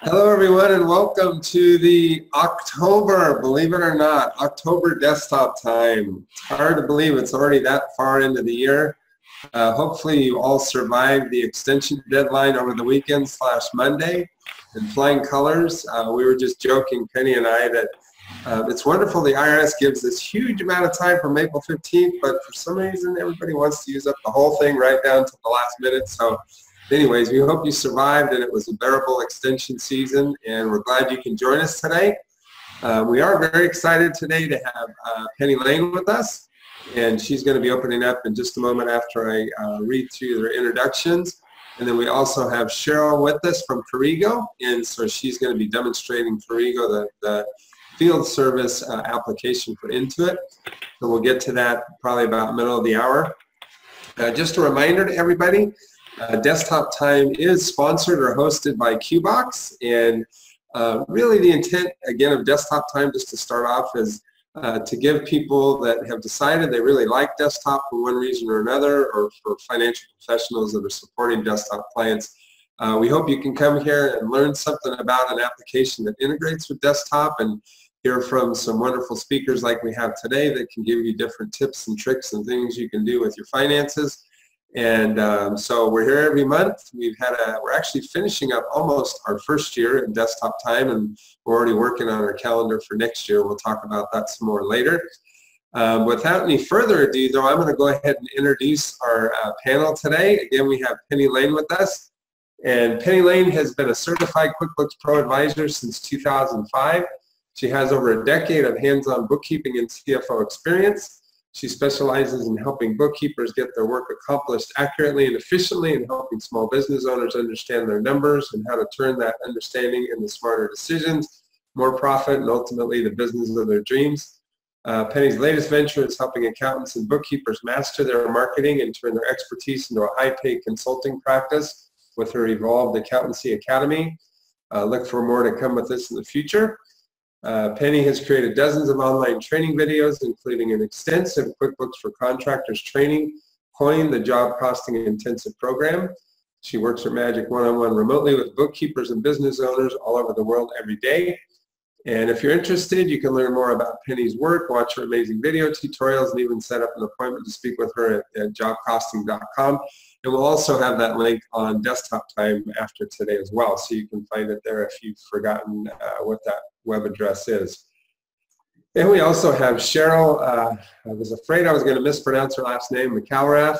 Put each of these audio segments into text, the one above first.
Hello everyone and welcome to the October, believe it or not, October desktop time. It's hard to believe it's already that far into the year. Hopefully you all survived the extension deadline over the weekend / Monday in flying colors. We were just joking, Penny and I, that it's wonderful the IRS gives this huge amount of time from April 15th, but for some reason everybody wants to use up the whole thing right down to the last minute. So anyways, we hope you survived and it was a bearable extension season, and we're glad you can join us today. We are very excited today to have Penny Lane with us, and she's going to be opening up in just a moment after I read through their introductions. And then we also have Cheryl with us from Corrigo, and so she's going to be demonstrating Corrigo, the field service application for Intuit. So we'll get to that probably about middle of the hour. Just a reminder to everybody, Desktop Time is sponsored or hosted by QBox, and really the intent again of Desktop Time, just to start off, is to give people that have decided they really like desktop for one reason or another, or for financial professionals that are supporting desktop clients. We hope you can come here and learn something about an application that integrates with desktop, and hear from some wonderful speakers like we have today that can give you different tips and tricks and things you can do with your finances. And so we're here every month. We're actually finishing up almost our first year in Desktop Time, and we're already working on our calendar for next year. We'll talk about that some more later. Without any further ado, though, I'm going to go ahead and introduce our panel today. Again, we have Penny Lane with us, and Penny Lane has been a certified QuickBooks Pro advisor since 2005. She has over a decade of hands-on bookkeeping and CFO experience. She specializes in helping bookkeepers get their work accomplished accurately and efficiently, and helping small business owners understand their numbers and how to turn that understanding into smarter decisions, more profit, and ultimately the business of their dreams. Penny's latest venture is helping accountants and bookkeepers master their marketing and turn their expertise into a high-paid consulting practice with her Evolved Accountancy Academy. Look for more to come with this in the future. Penny has created dozens of online training videos, including an extensive QuickBooks for Contractors training, coined the Job Costing Intensive program. She works her magic one-on-one remotely with bookkeepers and business owners all over the world every day. And if you're interested, you can learn more about Penny's work, watch her amazing video tutorials, and even set up an appointment to speak with her at jobcosting.com. And we'll also have that link on Desktop Time after today as well, so you can find it there if you've forgotten what that web address is. And we also have Cheryl. I was afraid I was going to mispronounce her last name. McAlrath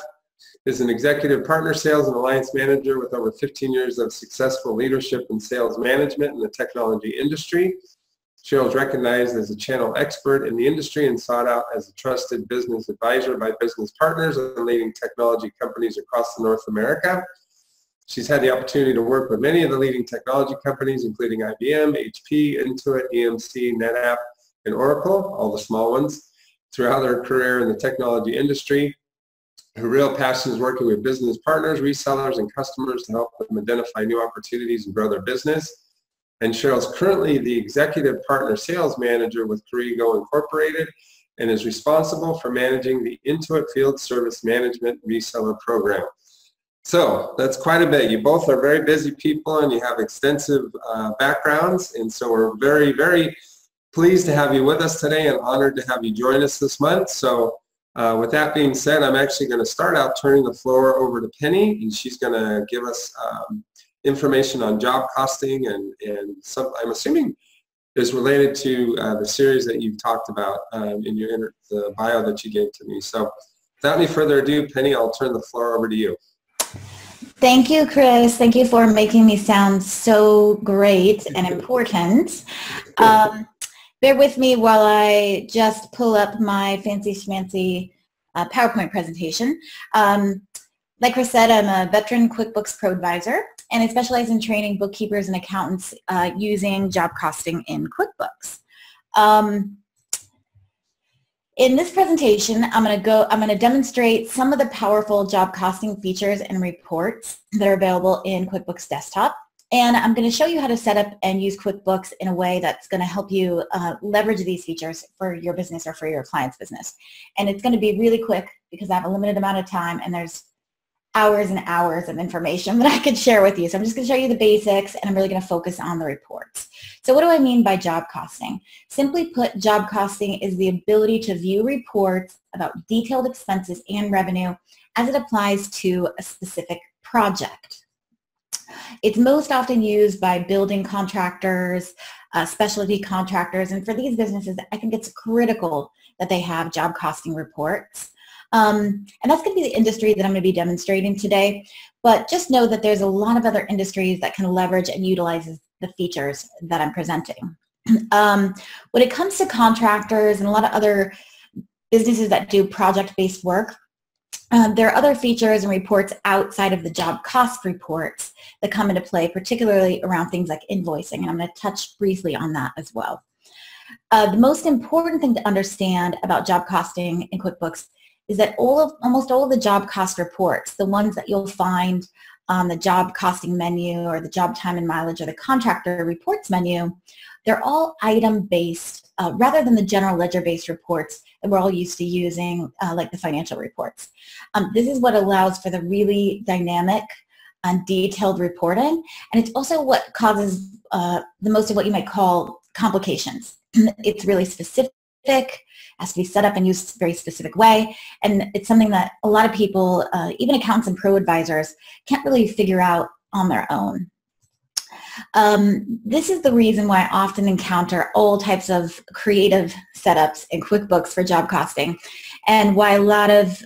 is an executive partner, sales and alliance manager with over 15 years of successful leadership and sales management in the technology industry. Cheryl is recognized as a channel expert in the industry and sought out as a trusted business advisor by business partners and leading technology companies across North America. She's had the opportunity to work with many of the leading technology companies, including IBM, HP, Intuit, EMC, NetApp, and Oracle, all the small ones, throughout her career in the technology industry. Her real passion is working with business partners, resellers, and customers to help them identify new opportunities and grow their business. And Cheryl's currently the executive partner sales manager with Corrigo Incorporated, and is responsible for managing the Intuit Field Service Management Reseller Program. So that's quite a bit. You both are very busy people, and you have extensive backgrounds, and so we're very, very pleased to have you with us today and honored to have you join us this month. So with that being said, I'm actually going to start out turning the floor over to Penny, and she's going to give us information on job costing and some, I'm assuming, is related to the series that you've talked about in the bio that you gave to me. So without any further ado, Penny, I'll turn the floor over to you. Thank you, Chris. Thank you for making me sound so great and important. Bear with me while I just pull up my fancy schmancy PowerPoint presentation. Like Chris said, I'm a veteran QuickBooks Pro advisor, and I specialize in training bookkeepers and accountants using job costing in QuickBooks. In this presentation, I'm going to demonstrate some of the powerful job costing features and reports that are available in QuickBooks Desktop. And I'm going to show you how to set up and use QuickBooks in a way that's going to help you leverage these features for your business or for your client's business. And it's going to be really quick because I have a limited amount of time, and there's hours and hours of information that I could share with you. So I'm just going to show you the basics, and I'm really going to focus on the reports. So what do I mean by job costing? Simply put, job costing is the ability to view reports about detailed expenses and revenue as it applies to a specific project. It's most often used by building contractors, specialty contractors, and for these businesses, I think it's critical that they have job costing reports. And that's going to be the industry that I'm going to be demonstrating today. But just know that there's a lot of other industries that can leverage and utilize the features that I'm presenting. When it comes to contractors and a lot of other businesses that do project-based work, there are other features and reports outside of the job cost reports that come into play, particularly around things like invoicing, and I'm going to touch briefly on that as well. The most important thing to understand about job costing in QuickBooks is that almost all of the job cost reports, the ones that you'll find on the job costing menu or the job time and mileage or the contractor reports menu, they're all item-based rather than the general ledger-based reports that we're all used to using, like the financial reports. This is what allows for the really dynamic and detailed reporting, and it's also what causes the most of what you might call complications. It's really specific, has to be set up and used a very specific way, and it's something that a lot of people, even accountants and pro advisors, can't really figure out on their own. This is the reason why I often encounter all types of creative setups in QuickBooks for job costing, and why a lot of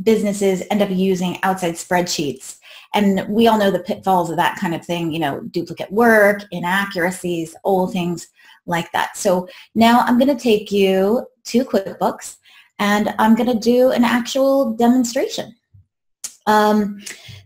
businesses end up using outside spreadsheets. And we all know the pitfalls of that kind of thing, duplicate work, inaccuracies, all things like that. So now I'm going to take you to QuickBooks, and I'm going to do an actual demonstration.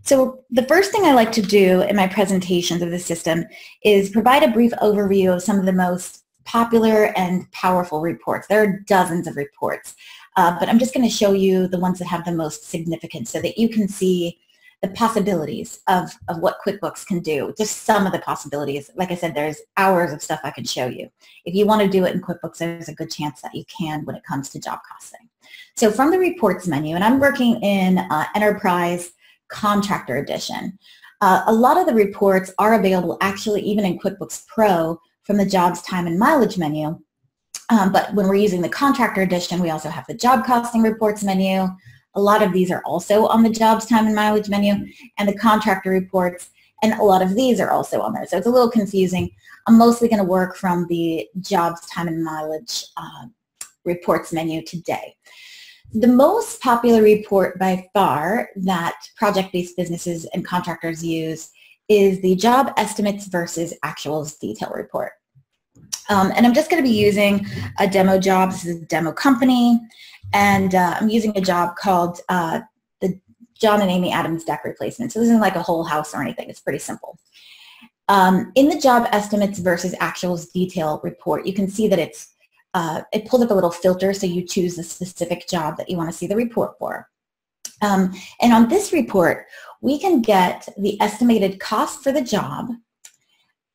So the first thing I like to do in my presentations of the system is provide a brief overview of some of the most popular and powerful reports. There are dozens of reports, but I'm just going to show you the ones that have the most significance so that you can see the possibilities of what QuickBooks can do, just some of the possibilities. Like I said, there's hours of stuff I can show you. If you want to do it in QuickBooks, there's a good chance that you can when it comes to job costing. So from the reports menu, and I'm working in Enterprise Contractor Edition, a lot of the reports are available actually even in QuickBooks Pro from the Jobs Time and Mileage menu. But when we're using the Contractor Edition, we also have the Job Costing Reports menu. A lot of these are also on the Jobs Time and Mileage menu, and the Contractor Reports, and a lot of these are also on there. So it's a little confusing. I'm mostly going to work from the Jobs Time and Mileage Reports menu today. The most popular report by far that project-based businesses and contractors use is the Job Estimates versus Actuals Detail Report. And I'm just going to be using a demo job. This is a demo company, and I'm using a job called the John and Amy Adams deck replacement. So this isn't like a whole house or anything. It's pretty simple. In the Job Estimates versus Actuals Detail Report, you can see that it pulls up a little filter, so you choose the specific job that you want to see the report for. And on this report, we can get the estimated cost for the job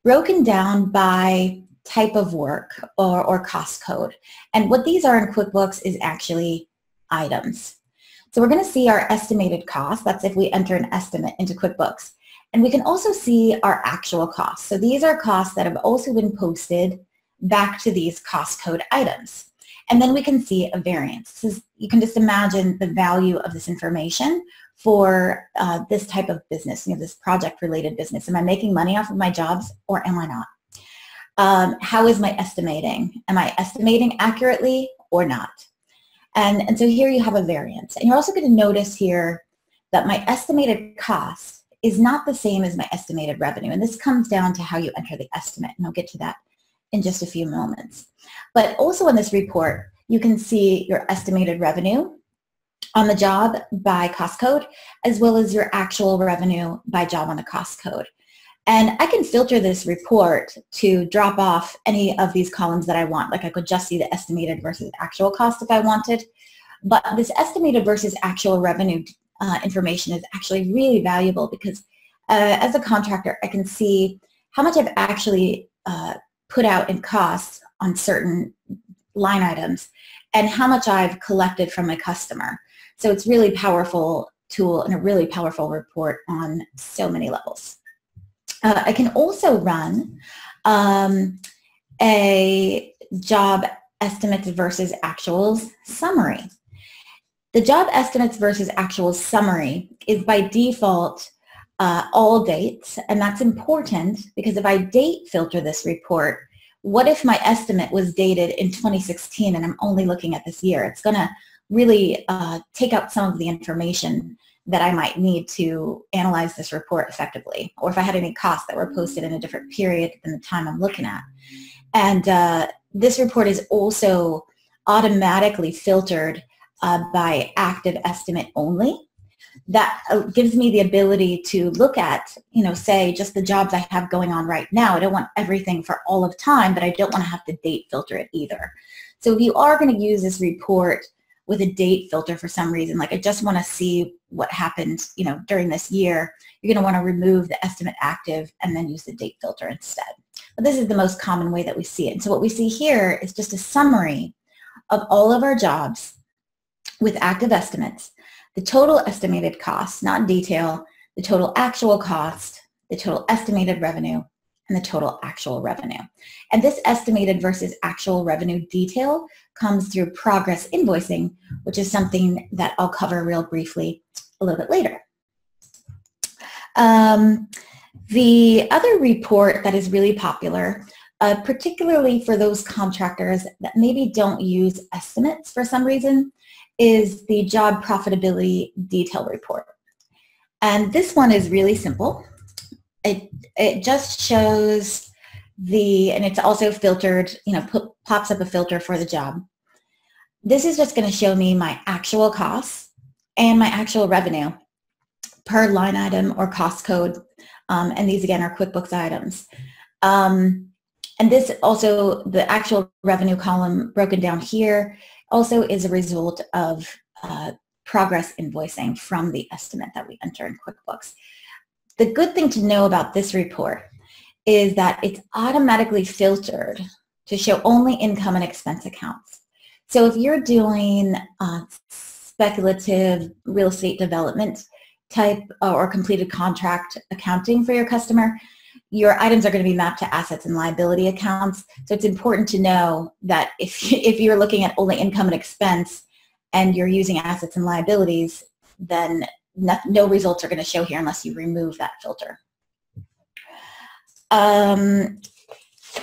broken down by type of work or cost code. And what these are in QuickBooks is actually items. So we're going to see our estimated cost. That's if we enter an estimate into QuickBooks. And we can also see our actual costs. So these are costs that have also been posted back to these cost code items. And then we can see a variance. You can just imagine the value of this information for this type of business, this project-related business. Am I making money off of my jobs or am I not? How is my estimating? Am I estimating accurately or not? And so here you have a variance. And you're also going to notice here that my estimated cost is not the same as my estimated revenue. And this comes down to how you enter the estimate. And I'll get to that in just a few moments. But also in this report, you can see your estimated revenue on the job by cost code, as well as your actual revenue by job on the cost code. And I can filter this report to drop off any of these columns that I want. Like I could just see the estimated versus actual cost if I wanted. But this estimated versus actual revenue information is actually really valuable because as a contractor, I can see how much I've actually put out in costs on certain line items and how much I've collected from my customer. So it's really powerful tool and a really powerful report on so many levels. I can also run a job estimates versus actuals summary. The job estimates versus actuals summary is by default all dates, and that's important because if I date filter this report, what if my estimate was dated in 2016 and I'm only looking at this year? It's going to really take out some of the information that I might need to analyze this report effectively, or if I had any costs that were posted in a different period than the time I'm looking at. And this report is also automatically filtered by active estimate only. That gives me the ability to look at, say just the jobs I have going on right now. I don't want everything for all of time, but I don't want to have to date filter it either. So if you are going to use this report with a date filter for some reason, like I just want to see what happened, during this year, you're going to want to remove the estimate active and then use the date filter instead. But this is the most common way that we see it. And so what we see here is just a summary of all of our jobs with active estimates, the total estimated cost, not in detail, the total actual cost, the total estimated revenue, and the total actual revenue. And this estimated versus actual revenue detail comes through progress invoicing, which is something that I'll cover real briefly a little bit later. The other report that is really popular, particularly for those contractors that maybe don't use estimates for some reason, is the job profitability detail report. And this one is really simple. It just shows and it's also filtered, pops up a filter for the job. This is just going to show me my actual costs and my actual revenue per line item or cost code. And these again are QuickBooks items. And this also, the actual revenue column broken down here, also is a result of progress invoicing from the estimate that we enter in QuickBooks. The good thing to know about this report is that it's automatically filtered to show only income and expense accounts. So if you're doing speculative real estate development type or completed contract accounting for your customer, your items are going to be mapped to assets and liability accounts. So it's important to know that if you're looking at only income and expense and you're using assets and liabilities, then no results are going to show here unless you remove that filter.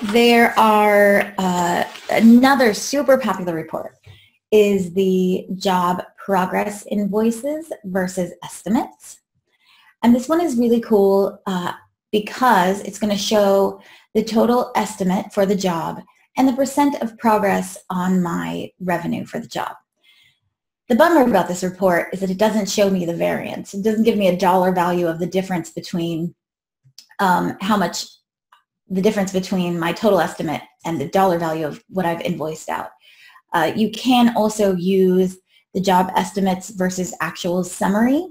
There are another super popular report is the job progress invoices versus estimates. And this one is really cool because it's going to show the total estimate for the job and the percent of progress on my revenue for the job. The bummer about this report is that it doesn't show me the variance. It doesn't give me a dollar value of the difference between the difference between my total estimate and the dollar value of what I've invoiced out. You can also use the job estimates versus actual summary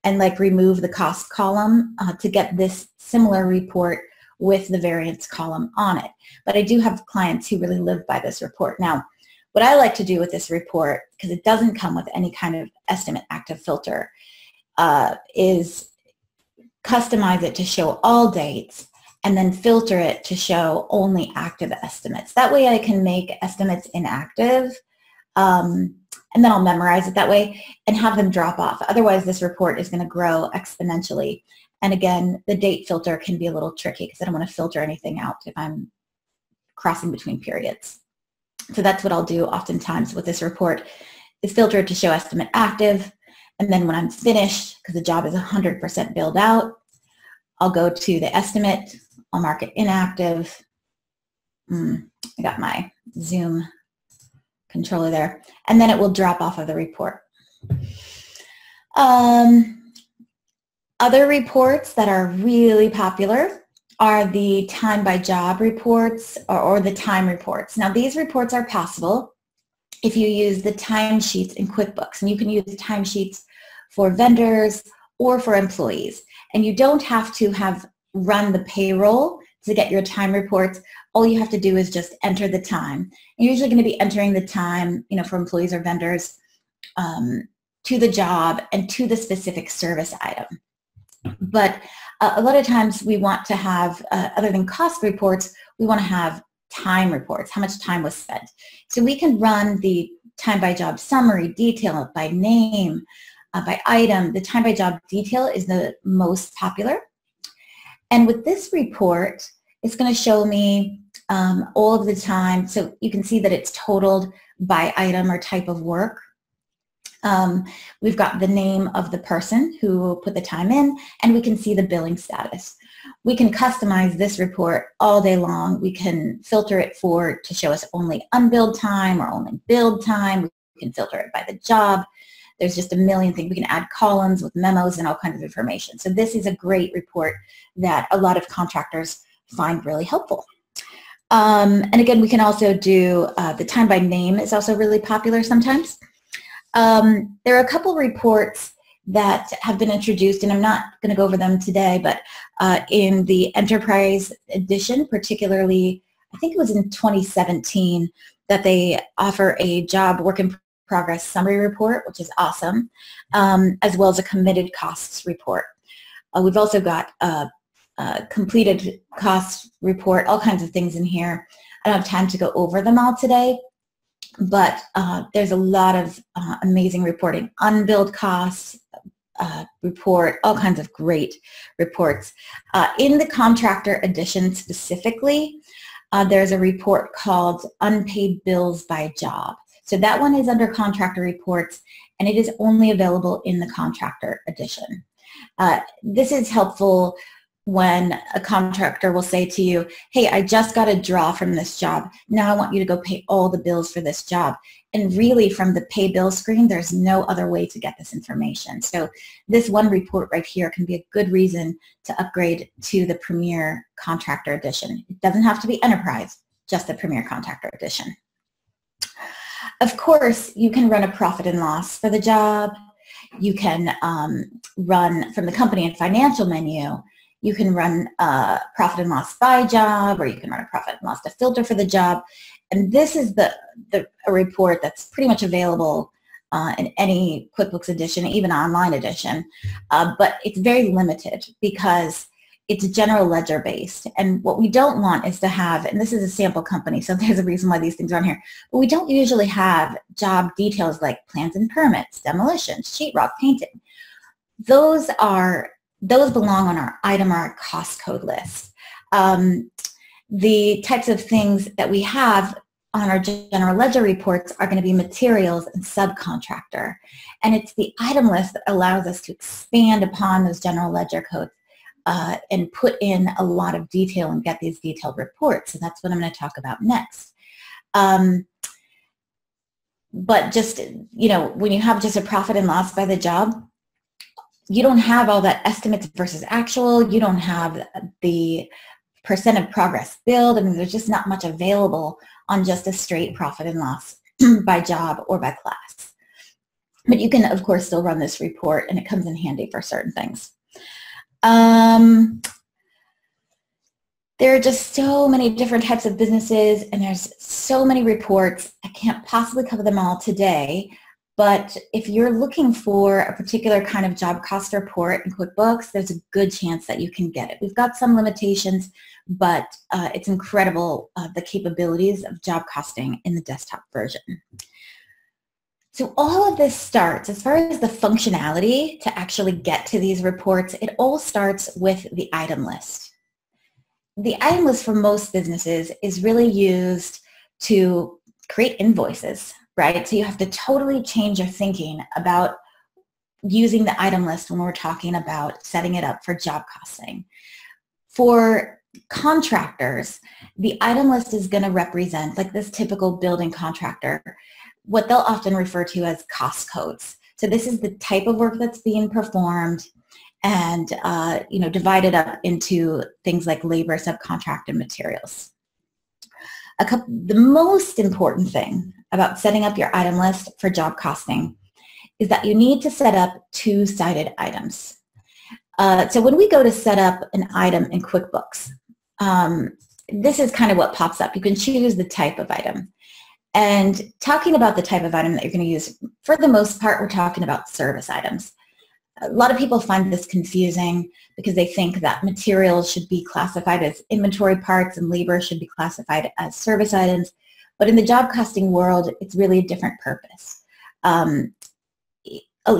and remove the cost column to get this similar report with the variance column on it. But I do have clients who really live by this report. Now, what I like to do with this report, because it doesn't come with any kind of estimate active filter, is customize it to show all dates and then filter it to show only active estimates. That way I can make estimates inactive, and then I'll memorize it that way and have them drop off. Otherwise, this report is going to grow exponentially. And again, the date filter can be a little tricky because I don't want to filter anything out if I'm crossing between periods. So that's what I'll do oftentimes with this report, is filter it to show estimate active. And then when I'm finished, because the job is 100% billed out, I'll go to the estimate. I'll mark it inactive. I got my Zoom controller there. And then it will drop off of the report. Other reports that are really popular are the time by job reports or the time reports. Now these reports are possible if you use the timesheets in QuickBooks, and you can use the timesheets for vendors or for employees. And you don't have to have run the payroll to get your time reports. All you have to do is just enter the time. You're usually going to be entering the time, for employees or vendors to the job and to the specific service item. But a lot of times we want to have, other than cost reports, we want to have time reports, how much time was spent. So we can run the time by job summary, detail by name, by item. The time by job detail is the most popular. And with this report, it's going to show me all of the time. So you can see that it's totaled by item or type of work. We've got the name of the person who put the time in, and we can see the billing status. We can customize this report all day long. We can filter it to show us only unbilled time or only billed time. We can filter it by the job. There's just a million things. We can add columns with memos and all kinds of information. So this is a great report that a lot of contractors find really helpful. And again, we can also do the time by name is also really popular sometimes. There are a couple reports that have been introduced, and I'm not going to go over them today, but in the Enterprise Edition, particularly, I think it was in 2017, that they offer a job work in progress summary report, which is awesome, as well as a committed costs report. We've also got a completed costs report, all kinds of things in here. I don't have time to go over them all today, but there's a lot of amazing reporting. Unbilled costs report, all kinds of great reports. In the Contractor Edition specifically, there's a report called Unpaid Bills by Job. So that one is under Contractor Reports, and it is only available in the Contractor Edition. This is helpful when a contractor will say to you, hey, I just got a draw from this job. Now I want you to go pay all the bills for this job. And really from the pay bill screen, there's no other way to get this information. So this one report right here can be a good reason to upgrade to the Premier Contractor Edition. It doesn't have to be Enterprise, just the Premier Contractor Edition. Of course, you can run a profit and loss for the job. You can run from the company and financial menu. You can run a profit and loss by job, or you can run a profit and loss to filter for the job. And this is a report that's pretty much available in any QuickBooks edition, even online edition. But it's very limited because it's general ledger based. And what we don't want is to have, and this is a sample company, so there's a reason why these things are on here, but we don't usually have job details like plans and permits, demolition, sheetrock, painting. Those belong on our item or our cost code list. The types of things that we have on our general ledger reports are going to be materials and subcontractor. And it's the item list that allows us to expand upon those general ledger codes and put in a lot of detail and get these detailed reports. So that's what I'm going to talk about next. But just, you know, when you have just a profit and loss by the job, you don't have all that estimates versus actual. You don't have the percent of progress billed. I mean, there's just not much available on just a straight profit and loss by job or by class. But you can, of course, still run this report, and it comes in handy for certain things. There are just so many different types of businesses, and there's so many reports. I can't possibly cover them all today. But if you're looking for a particular kind of job cost report in QuickBooks, there's a good chance that you can get it. We've got some limitations, but it's incredible the capabilities of job costing in the desktop version. So all of this starts, as far as the functionality to actually get to these reports, it all starts with the item list. The item list for most businesses is really used to create invoices, right? So you have to totally change your thinking about using the item list when we're talking about setting it up for job costing. For contractors, the item list is going to represent, like this typical building contractor, what they'll often refer to as cost codes. So this is the type of work that's being performed and you know, divided up into things like labor, subcontract, and materials. The most important thing about setting up your item list for job costing is that you need to set up two-sided items. So when we go to set up an item in QuickBooks, this is kind of what pops up. You can choose the type of item. And talking about the type of item that you're going to use, for the most part, we're talking about service items. A lot of people find this confusing because they think that materials should be classified as inventory parts and labor should be classified as service items. But in the job costing world, it's really a different purpose.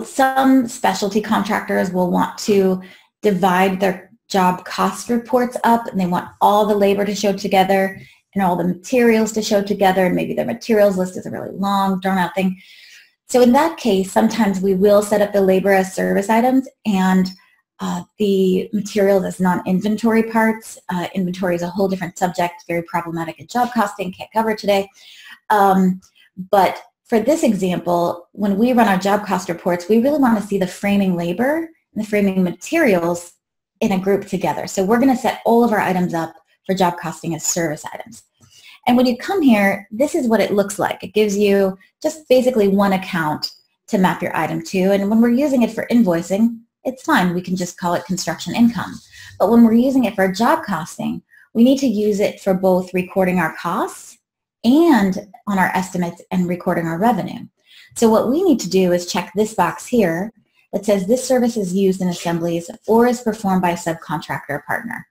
Some specialty contractors will want to divide their job cost reports up, and they want all the labor to show together and all the materials to show together, and maybe their materials list is a really long, drawn out thing. So in that case, sometimes we will set up the labor as service items and the materials as non-inventory parts. Inventory is a whole different subject, very problematic in job costing, can't cover it today. But for this example, when we run our job cost reports, we really want to see the framing labor and the framing materials in a group together. So we're going to set all of our items up for job costing as service items. And when you come here, this is what it looks like. It gives you just basically one account to map your item to. And when we're using it for invoicing, it's fine. We can just call it construction income. But when we're using it for job costing, we need to use it for both recording our costs and on our estimates and recording our revenue. So what we need to do is check this box here that says this service is used in assemblies or is performed by a subcontractor or partner.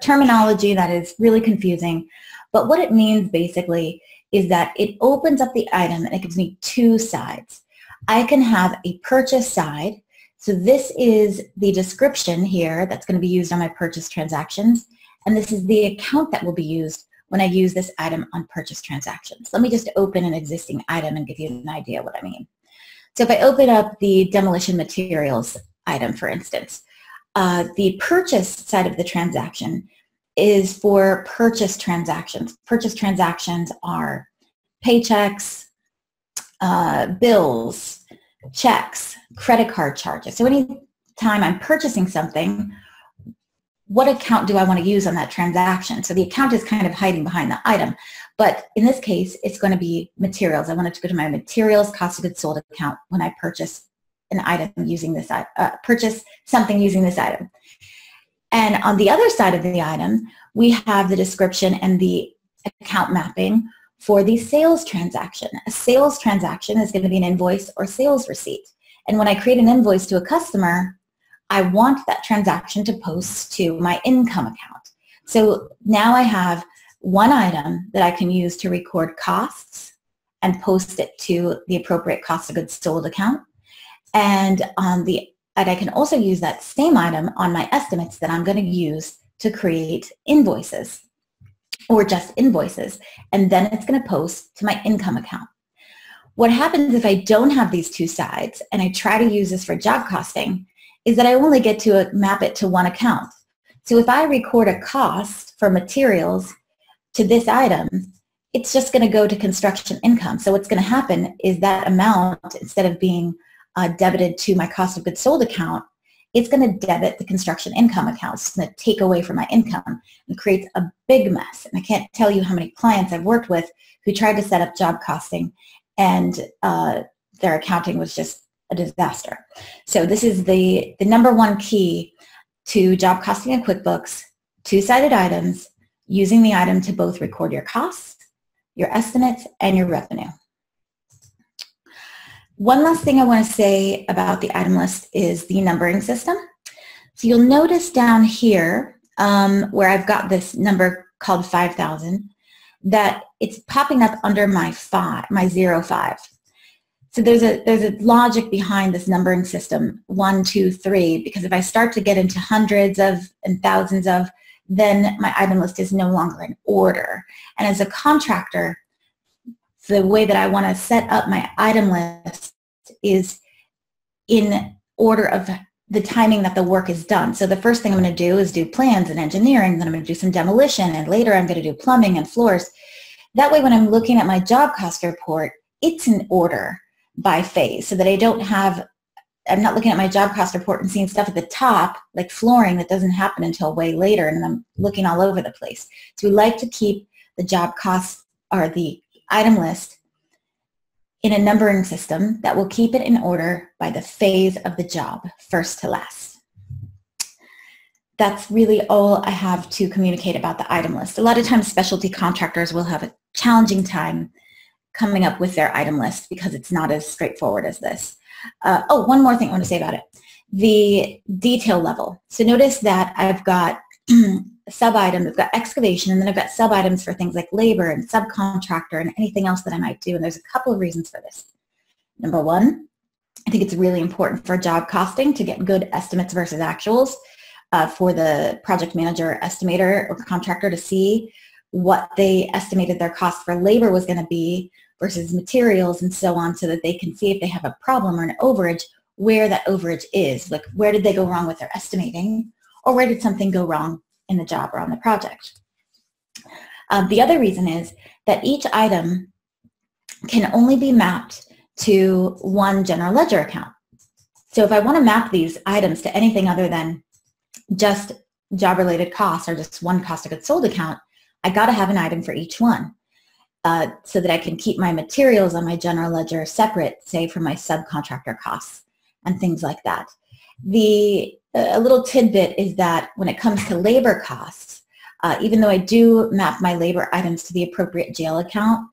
Terminology that is really confusing, but what it means basically is that it opens up the item and it gives me two sides. I can have a purchase side, so this is the description here that's going to be used on my purchase transactions, and this is the account that will be used when I use this item on purchase transactions. Let me just open an existing item and give you an idea what I mean. So if I open up the demolition materials item, for instance, the purchase side of the transaction is for purchase transactions. Purchase transactions are paychecks, bills, checks, credit card charges. So any time I'm purchasing something, what account do I want to use on that transaction? So the account is kind of hiding behind the item. But in this case, it's going to be materials. I want it to go to my materials cost of goods sold account when I purchase an item using this, purchase something using this item. And on the other side of the item, we have the description and the account mapping for the sales transaction. A sales transaction is going to be an invoice or sales receipt. And when I create an invoice to a customer, I want that transaction to post to my income account. So now I have one item that I can use to record costs and post it to the appropriate cost of goods sold account. And I can also use that same item on my estimates that I'm going to use to create invoices or just invoices. And then it's going to post to my income account. What happens if I don't have these two sides and I try to use this for job costing is that I only get to map it to one account. So if I record a cost for materials to this item, it's just going to go to construction income. So what's going to happen is that amount, instead of being debited to my cost of goods sold account, it's going to debit the construction income account. It's going to take away from my income and create a big mess. And I can't tell you how many clients I've worked with who tried to set up job costing and their accounting was just a disaster. So this is the number one key to job costing in QuickBooks: two-sided items, using the item to both record your costs, your estimates, and your revenue. One last thing I want to say about the item list is the numbering system. So you'll notice down here where I've got this number called 5,000 that it's popping up under my 05. So there's a logic behind this numbering system, 1, 2, 3, because if I start to get into hundreds of and thousands of, then my item list is no longer in order. And as a contractor, the way that I want to set up my item list is in order of the timing that the work is done. So the first thing I'm going to do is do plans and engineering, then I'm going to do some demolition, and later I'm going to do plumbing and floors. That way when I'm looking at my job cost report, it's in order by phase, so that I'm not looking at my job cost report and seeing stuff at the top, like flooring, that doesn't happen until way later, and I'm looking all over the place. So we like to keep the job costs or the item list in a numbering system that will keep it in order by the phase of the job, first to last. that's really all I have to communicate about the item list. A lot of times specialty contractors will have a challenging time coming up with their item list because it's not as straightforward as this. Oh, one more thing I want to say about it. The detail level. So notice that I've got sub-items, I've got excavation, and then I've got sub-items for things like labor and subcontractor and anything else that I might do. And there's a couple of reasons for this. Number one, I think it's really important for job costing to get good estimates versus actuals for the project manager, estimator, or contractor to see what they estimated their cost for labor was going to be versus materials and so on, so that they can see if they have a problem or an overage, where that overage is. Like, where did they go wrong with their estimating, or where did something go wrong in the job or on the project? The other reason is that each item can only be mapped to one general ledger account. So if I want to map these items to anything other than just job-related costs or just one cost of goods sold account, I got to have an item for each one so that I can keep my materials on my general ledger separate, say for my subcontractor costs and things like that. A little tidbit is that when it comes to labor costs, even though I do map my labor items to the appropriate GL account,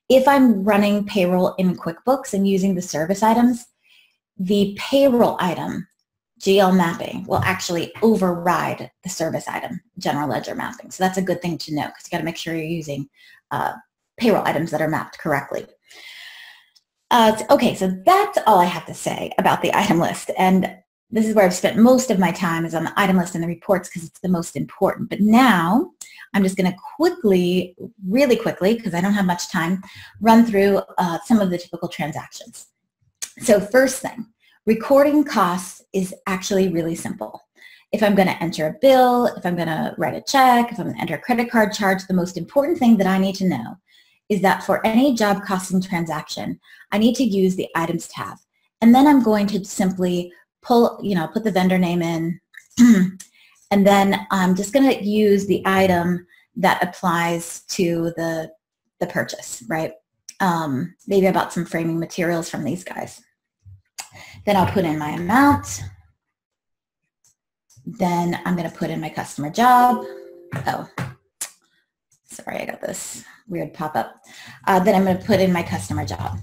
if I'm running payroll in QuickBooks and using the service items, the payroll item GL mapping will actually override the service item general ledger mapping. So that's a good thing to know, because you got to make sure you're using payroll items that are mapped correctly. Okay, so that's all I have to say about the item list. And this is where I've spent most of my time, is on the item list and the reports, because it's the most important. But now I'm just going to quickly, really quickly, because I don't have much time, run through some of the typical transactions. So first thing, recording costs is actually really simple. If I'm going to enter a bill, if I'm going to write a check, if I'm going to enter a credit card charge, the most important thing that I need to know is that for any job costing transaction, I need to use the items tab. And then I'm going to simply put the vendor name in, and then I'm just going to use the item that applies to the purchase, right? Maybe I bought some framing materials from these guys. Then I'll put in my amount. Then I'm going to put in my customer job. Oh, sorry, I got this weird pop-up. Then I'm going to put in my customer job.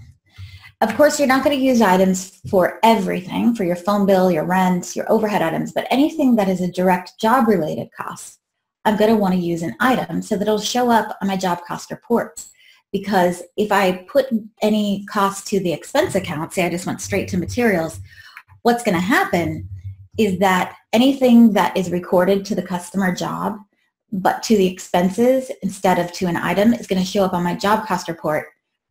Of course, you're not going to use items for everything, for your phone bill, your rent, your overhead items, but anything that is a direct job-related cost, I'm going to want to use an item so that it'll show up on my job cost reports. Because if I put any cost to the expense account, say I just went straight to materials, what's going to happen is that anything that is recorded to the customer job, but to the expenses instead of to an item, is going to show up on my job cost report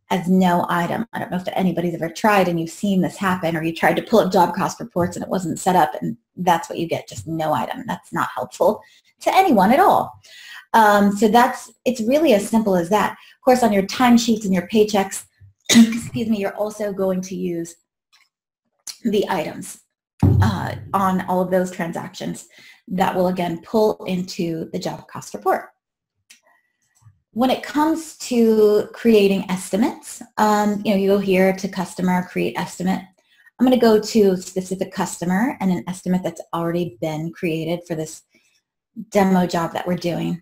as no item. I don't know if anybody's ever tried and you've seen this happen, or you tried to pull up job cost reports and it wasn't set up, and that's what you get, just no item. That's not helpful to anyone at all. So it's really as simple as that. Of course, on your timesheets and your paychecks, excuse me, you're also going to use the items on all of those transactions that will, again, pull into the job cost report. When it comes to creating estimates, you go here to customer, create estimate. I'm going to go to specific customer and an estimate that's already been created for this demo job that we're doing.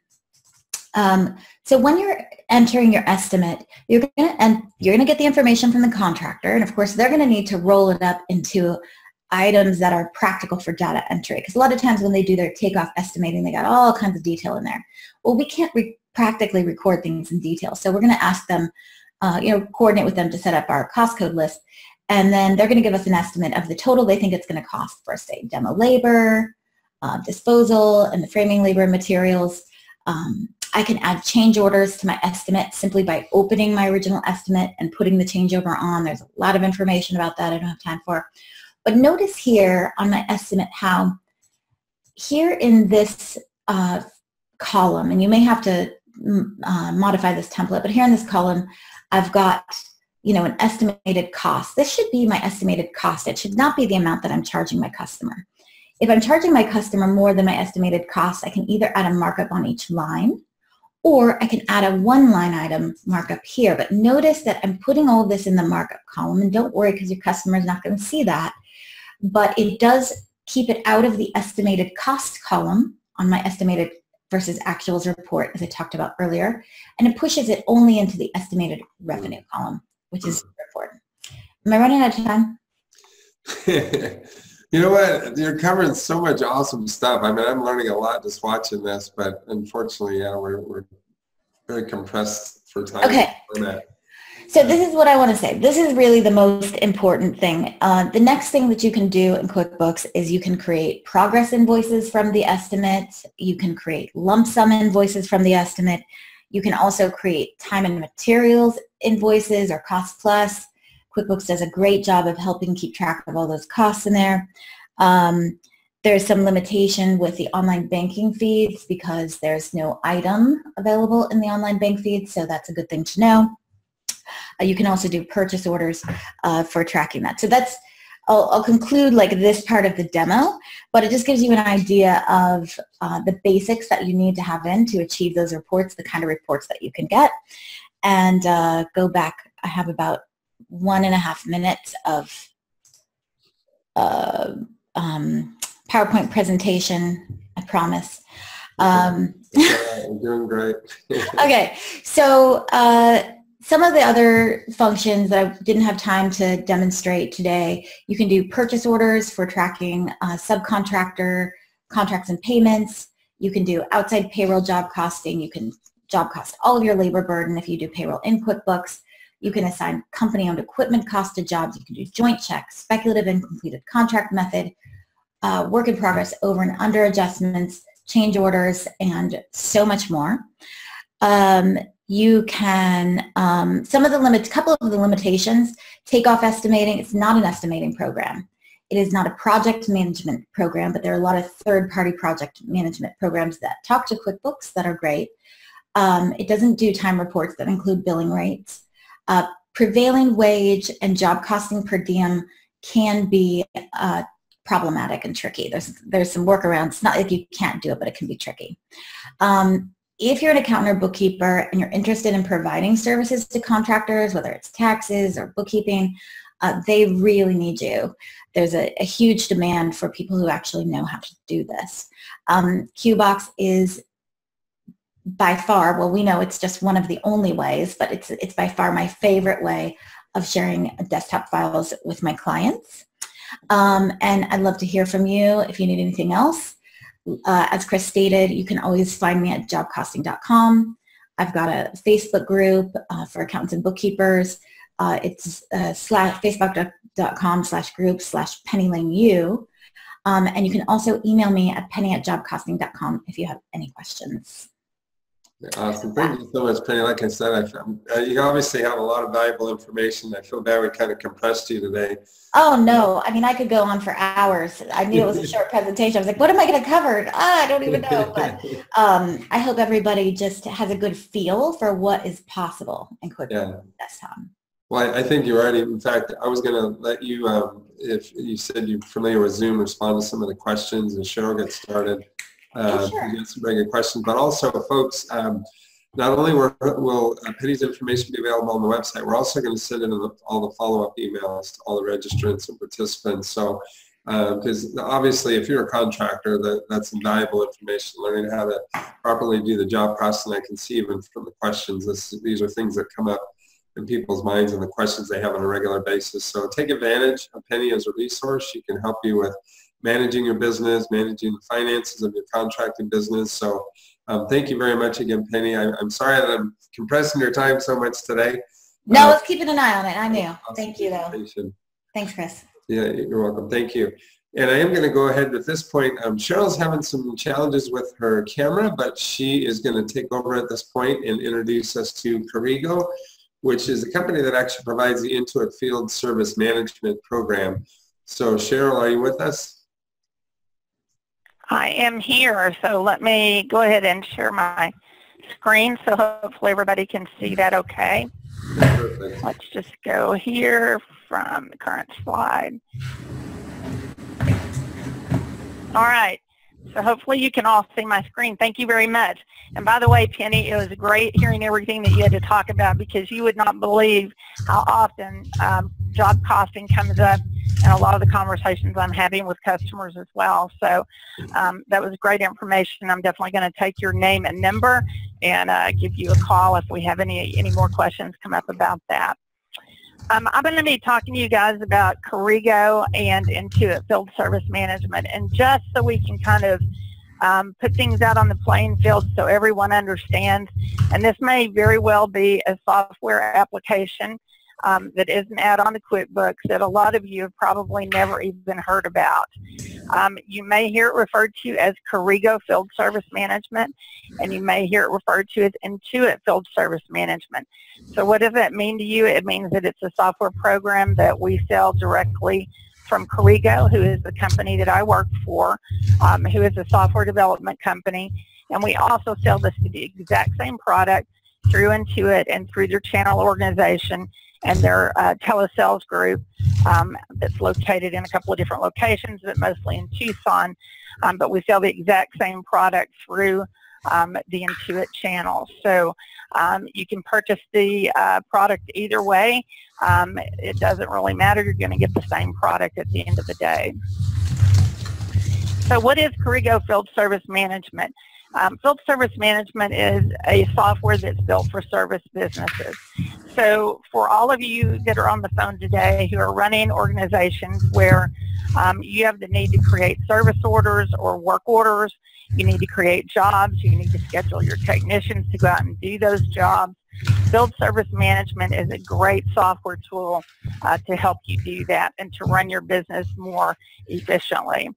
So when you're entering your estimate, you're going to get the information from the contractor, and of course they're going to need to roll it up into items that are practical for data entry, because a lot of times when they do their takeoff estimating, they got all kinds of detail in there. Well, we can't practically record things in detail, so we're going to ask them, coordinate with them to set up our cost code list, and then they're going to give us an estimate of the total they think it's going to cost for, say, demo labor, disposal, and the framing labor and materials. I can add change orders to my estimate simply by opening my original estimate and putting the changeover on. There's a lot of information about that I don't have time for. But notice here on my estimate how here in this column, and you may have to modify this template, but here in this column, I've got an estimated cost. This should be my estimated cost. It should not be the amount that I'm charging my customer. If I'm charging my customer more than my estimated cost, I can either add a markup on each line, or I can add a one-line item markup here. But notice that I'm putting all of this in the markup column, and don't worry because your customer is not going to see that. But it does keep it out of the estimated cost column on my estimated versus actuals report, as I talked about earlier, and it pushes it only into the estimated revenue column, which is important. Am I running out of time? You know what? You're covering so much awesome stuff. I mean, I'm learning a lot just watching this, but unfortunately, yeah, we're very compressed for time. Okay. So this is what I want to say. This is really the most important thing. The next thing that you can do in QuickBooks is you can create progress invoices from the estimate. You can create lump sum invoices from the estimate. You can also create time and materials invoices or cost plus. QuickBooks does a great job of helping keep track of all those costs in there. There's some limitation with the online banking feeds because there's no item available in the online bank feed, so that's a good thing to know. You can also do purchase orders for tracking that. So that's, I'll conclude like this part of the demo, but it just gives you an idea of the basics that you need to have in to achieve those reports, the kind of reports that you can get. And go back, I have about 1.5 minutes of PowerPoint presentation, I promise. You're doing great. Okay, so some of the other functions that I didn't have time to demonstrate today, you can do purchase orders for tracking subcontractor contracts and payments. You can do outside payroll job costing. You can job cost all of your labor burden if you do payroll in QuickBooks. You can assign company-owned equipment cost to jobs. You can do joint checks, speculative and completed contract method, work in progress over and under adjustments, change orders, and so much more. You can, couple of the limitations, takeoff estimating, it's not an estimating program. It is not a project management program, but there are a lot of third-party project management programs that talk to QuickBooks that are great. It doesn't do time reports that include billing rates. Prevailing wage and job costing per diem can be problematic and tricky. There's some workarounds. It's not like you can't do it, but it can be tricky. If you're an accountant or bookkeeper and you're interested in providing services to contractors, whether it's taxes or bookkeeping, they really need you. There's a huge demand for people who actually know how to do this. QBox is by far, well, we know it's just one of the only ways, but it's by far my favorite way of sharing desktop files with my clients. And I'd love to hear from you if you need anything else. As Chris stated, you can always find me at jobcosting.com. I've got a Facebook group for accountants and bookkeepers. It's facebook.com/group/PennyLaneU. And you can also email me at penny@jobcosting.com if you have any questions. Awesome. Thank you so much, Penny. Like I said, you obviously have a lot of valuable information. I feel bad we kind of compressed you today. Oh, no. I mean, I could go on for hours. I knew it was a short presentation. I was like, what am I going to cover? I don't even know. But I hope everybody just has a good feel for what is possible in QuickBooks Desktop. Well, I think you're right. In fact, I was going to let you, if you said you're familiar with Zoom, respond to some of the questions, and Cheryl get started. Sure. You got some very good questions, but also, folks, not only will Penny's information be available on the website, we're also going to send in all the follow-up emails to all the registrants and participants. So, because obviously, if you're a contractor, that's invaluable information. Learning how to properly do the job costing, I can see even from the questions, these are things that come up in people's minds and the questions they have on a regular basis. So take advantage of Penny as a resource. She can help you with managing your business, managing the finances of your contracting business. So thank you very much again, Penny. I'm sorry that I'm compressing your time so much today. No, let's keep an eye on it. I knew. Awesome. Thank you, though. Thanks, Chris. Yeah, you're welcome. Thank you. And I am going to go ahead at this point. Cheryl's having some challenges with her camera, but she is going to take over at this point and introduce us to Corrigo, which is a company that actually provides the Intuit Field Service Management Program. So Cheryl, are you with us? I am here, so let me go ahead and share my screen so hopefully everybody can see that okay. Perfect. Let's just go here from the current slide. All right, so hopefully you can all see my screen. Thank you very much. And by the way, Penny, it was great hearing everything that you had to talk about because you would not believe how often job costing comes up and a lot of the conversations I'm having with customers as well. So that was great information. I'm definitely going to take your name and number and give you a call if we have any more questions come up about that. I'm going to be talking to you guys about Corrigo and Intuit Field Service Management, and just so we can kind of put things out on the playing field so everyone understands, and this may very well be a software application that is an add-on to QuickBooks that a lot of you have probably never even heard about. You may hear it referred to as Corrigo Field Service Management, and you may hear it referred to as Intuit Field Service Management. So what does that mean to you? It means that it's a software program that we sell directly from Corrigo, who is the company that I work for, who is a software development company, and we also sell the exact same product through Intuit and through their channel organization and their telesales group that's located in a couple of different locations, but mostly in Tucson. But we sell the exact same product through the Intuit channel. So you can purchase the product either way. It doesn't really matter. You're going to get the same product at the end of the day. So what is Corrigo Field Service Management? Field Service Management is a software that's built for service businesses. So for all of you that are on the phone today who are running organizations where you have the need to create service orders or work orders, you need to create jobs, you need to schedule your technicians to go out and do those jobs, Field Service Management is a great software tool to help you do that and to run your business more efficiently.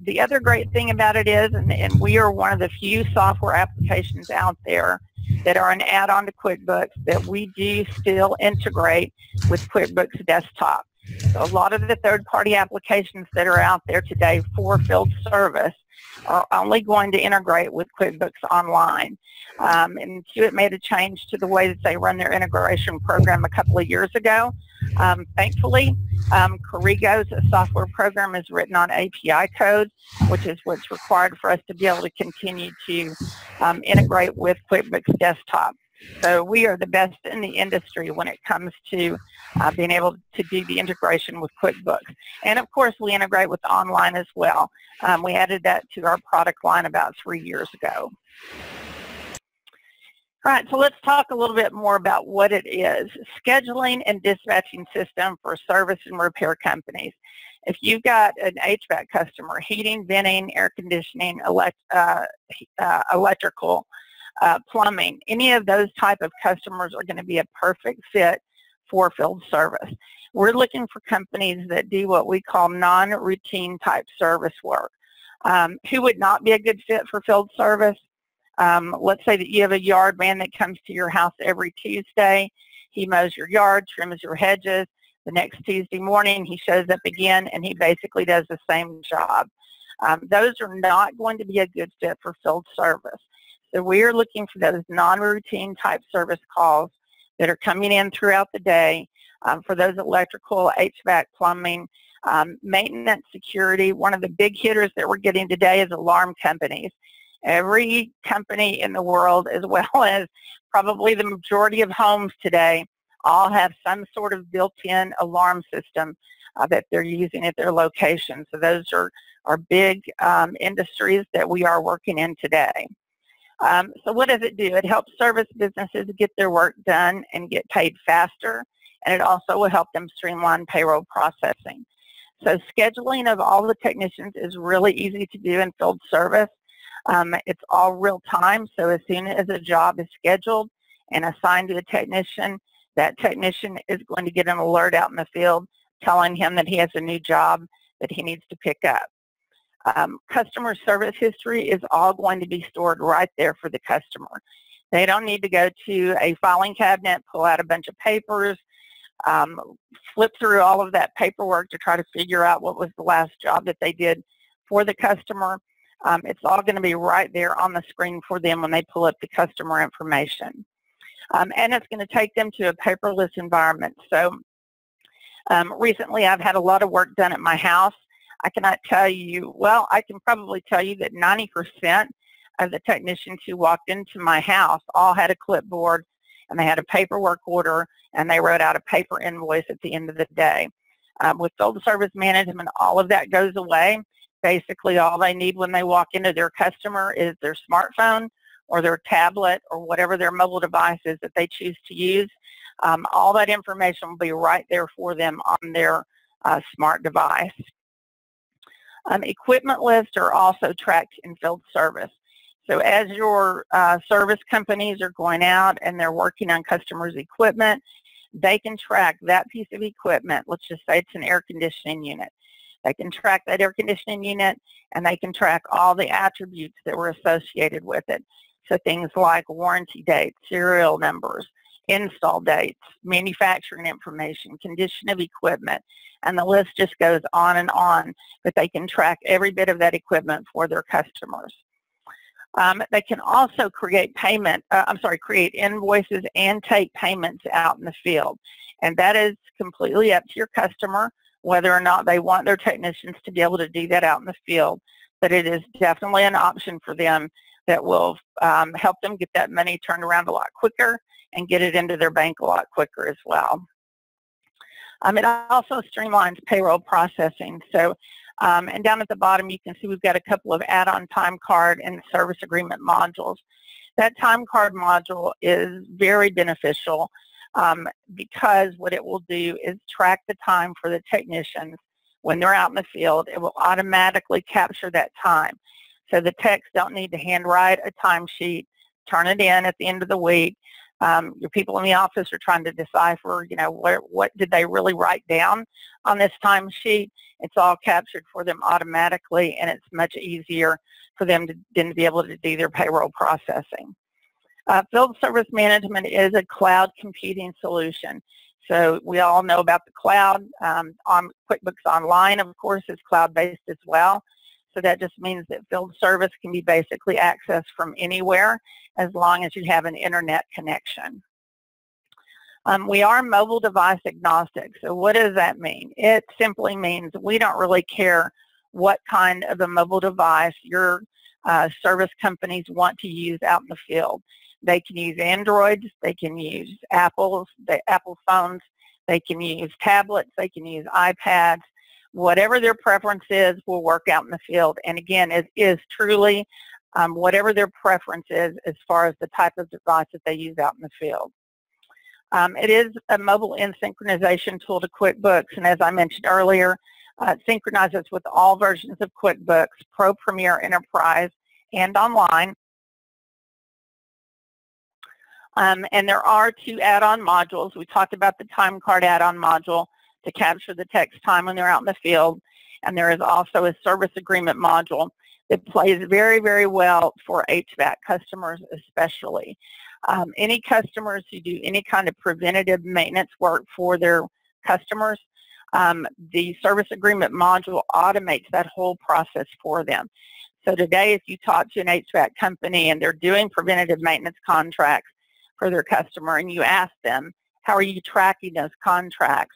The other great thing about it is, and we are one of the few software applications out there that are an add-on to QuickBooks, that we do still integrate with QuickBooks Desktop. So a lot of the third-party applications that are out there today for field service are only going to integrate with QuickBooks Online. And Intuit made a change to the way that they run their integration program a couple of years ago. Thankfully, Corrigo's software program is written on API code, which is what's required for us to be able to continue to integrate with QuickBooks Desktop. So we are the best in the industry when it comes to being able to do the integration with QuickBooks. And of course, we integrate with online as well. We added that to our product line about 3 years ago. All right, so let's talk a little bit more about what it is. Scheduling and dispatching system for service and repair companies. If you've got an HVAC customer, heating, venting, air conditioning, electrical, plumbing, any of those type of customers are going to be a perfect fit for field service. We're looking for companies that do what we call non-routine type service work. Who would not be a good fit for field service? Let's say that you have a yard man that comes to your house every Tuesday. He mows your yard, trims your hedges. The next Tuesday morning, he shows up again, and he basically does the same job. Those are not going to be a good fit for field service. So we are looking for those non-routine type service calls that are coming in throughout the day for those electrical, HVAC, plumbing, maintenance, security. One of the big hitters that we're getting today is alarm companies. Every company in the world, as well as probably the majority of homes today, all have some sort of built-in alarm system that they're using at their location. So those are big industries that we are working in today. So what does it do? It helps service businesses get their work done and get paid faster, and it also will help them streamline payroll processing. So scheduling of all the technicians is really easy to do in field service. It's all real time, so as soon as a job is scheduled and assigned to a technician, that technician is going to get an alert out in the field telling him that he has a new job that he needs to pick up. Customer service history is all going to be stored right there for the customer. They don't need to go to a filing cabinet, pull out a bunch of papers, flip through all of that paperwork to try to figure out what was the last job that they did for the customer. It's all going to be right there on the screen for them when they pull up the customer information. And it's going to take them to a paperless environment. So recently I've had a lot of work done at my house. I cannot tell you, well, I can probably tell you that 90% of the technicians who walked into my house all had a clipboard, and they had a paperwork order, and they wrote out a paper invoice at the end of the day. With field service management, all of that goes away. Basically, all they need when they walk into their customer is their smartphone or their tablet or whatever their mobile device is that they choose to use. All that information will be right there for them on their smart device. Equipment lists are also tracked in field service. So as your service companies are going out and they're working on customers' equipment, they can track that piece of equipment. Let's just say it's an air conditioning unit. They can track that air conditioning unit, and they can track all the attributes that were associated with it. So things like warranty dates, serial numbers, install dates, manufacturing information, condition of equipment, and the list just goes on and on. But they can track every bit of that equipment for their customers. They can also create create invoices and take payments out in the field. And that is completely up to your customer, whether or not they want their technicians to be able to do that out in the field. But it is definitely an option for them that will help them get that money turned around a lot quicker and get it into their bank a lot quicker as well. It also streamlines payroll processing. So, and down at the bottom, you can see we've got a couple of add-on time card and service agreement modules. That time card module is very beneficial because what it will do is track the time for the technicians when they're out in the field. It will automatically capture that time. So the techs don't need to handwrite a timesheet, turn it in at the end of the week. Your people in the office are trying to decipher, what did they really write down on this timesheet. It's all captured for them automatically, and it's much easier for them to be able to do their payroll processing. Field service management is a cloud computing solution. So we all know about the cloud. On QuickBooks Online, of course, is cloud-based as well. So that just means that field service can be basically accessed from anywhere as long as you have an internet connection. We are mobile device agnostic. So what does that mean? It simply means we don't really care what kind of a mobile device your service companies want to use out in the field. They can use Androids, they can use Apple phones, they can use tablets, they can use iPads. Whatever their preference is will work out in the field. And again, it is truly whatever their preference is as far as the type of device that they use out in the field. It is a mobile in synchronization tool to QuickBooks, and as I mentioned earlier, it synchronizes with all versions of QuickBooks, Pro, Premier, Enterprise, and Online. And there are 2 add-on modules. We talked about the time card add-on module to capture the tech's time when they're out in the field, and there is also a service agreement module that plays very, very well for HVAC customers especially. Any customers who do any kind of preventative maintenance work for their customers, the service agreement module automates that whole process for them. So today, if you talk to an HVAC company and they're doing preventative maintenance contracts for their customer and you ask them, how are you tracking those contracts?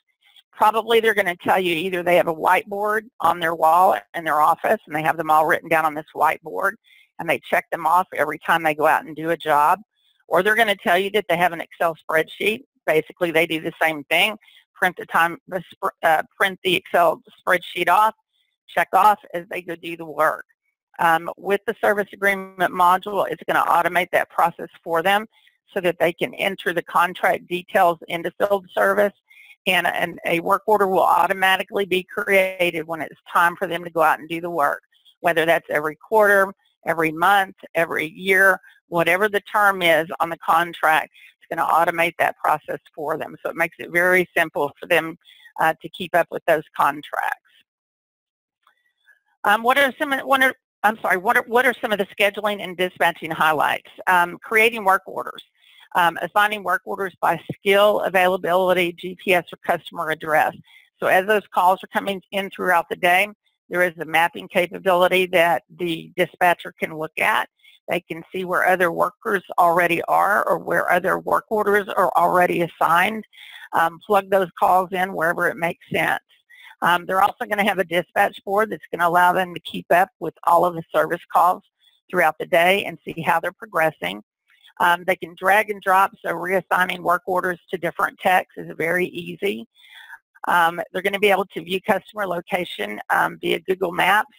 Probably they're going to tell you either they have a whiteboard on their wall in their office and they have them all written down on this whiteboard and they check them off every time they go out and do a job, or they're going to tell you that they have an Excel spreadsheet. Basically, they do the same thing, print the Excel spreadsheet off, check off as they go do the work. With the service agreement module, it's going to automate that process for them so that they can enter the contract details into field service, and a work order will automatically be created when it's time for them to go out and do the work, whether that's every quarter, every month, every year, whatever the term is on the contract. It's going to automate that process for them. So it makes it very simple for them to keep up with those contracts. What are some of the scheduling and dispatching highlights? Creating work orders. Assigning work orders by skill, availability, GPS, or customer address. So as those calls are coming in throughout the day, there is a mapping capability that the dispatcher can look at. They can see where other workers already are or where other work orders are already assigned. Plug those calls in wherever it makes sense. They're also going to have a dispatch board that's going to allow them to keep up with all of the service calls throughout the day and see how they're progressing. They can drag and drop, so reassigning work orders to different techs is very easy. They're going to be able to view customer location via Google Maps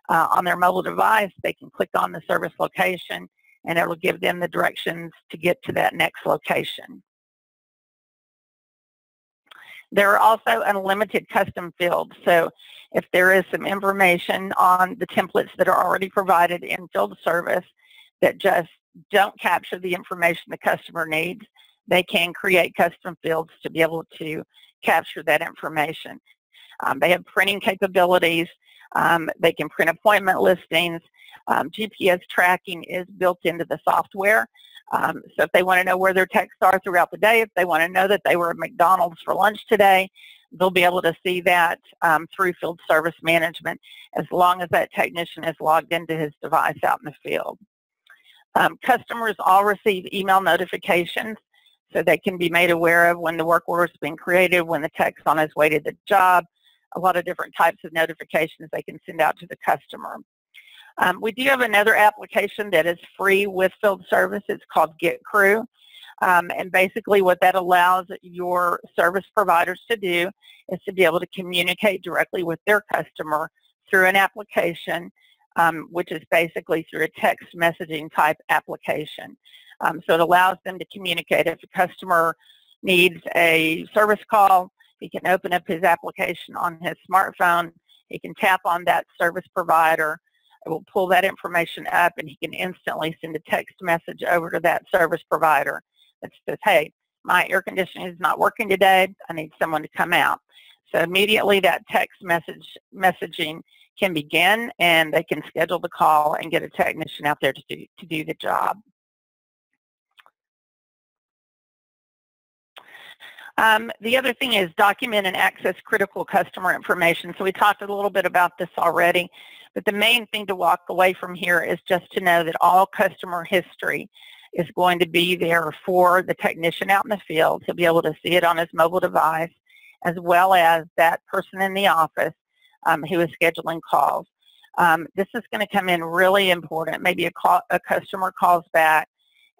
on their mobile device. They can click on the service location, and it will give them the directions to get to that next location. There are also unlimited custom fields. So if there is some information on the templates that are already provided in field service that just don't capture the information the customer needs, they can create custom fields to be able to capture that information. They have printing capabilities. They can print appointment listings. GPS tracking is built into the software. So if they want to know where their texts are throughout the day, if they want to know that they were at McDonald's for lunch today, they'll be able to see that through field service management as long as that technician is logged into his device out in the field. Customers all receive email notifications, so they can be made aware of when the work order has been created, when the tech's on his way to the job, a lot of different types of notifications they can send out to the customer. We do have another application that is free with field service. It's called GetCrew. And basically what that allows your service providers to do is to be able to communicate directly with their customer through an application, which is basically through a text messaging type application. So it allows them to communicate. If a customer needs a service call, he can open up his application on his smartphone. He can tap on that service provider. It will pull that information up, and he can instantly send a text message over to that service provider that says, hey, my air conditioning is not working today. I need someone to come out. So immediately that text messaging can begin, and they can schedule the call and get a technician out there to do the job. The other thing is document and access critical customer information. So we talked a little bit about this already, but the main thing to walk away from here is just to know that all customer history is going to be there for the technician out in the field to be able to see it on his mobile device, as well as that person in the office who is scheduling calls. This is going to come in really important. Maybe a customer calls back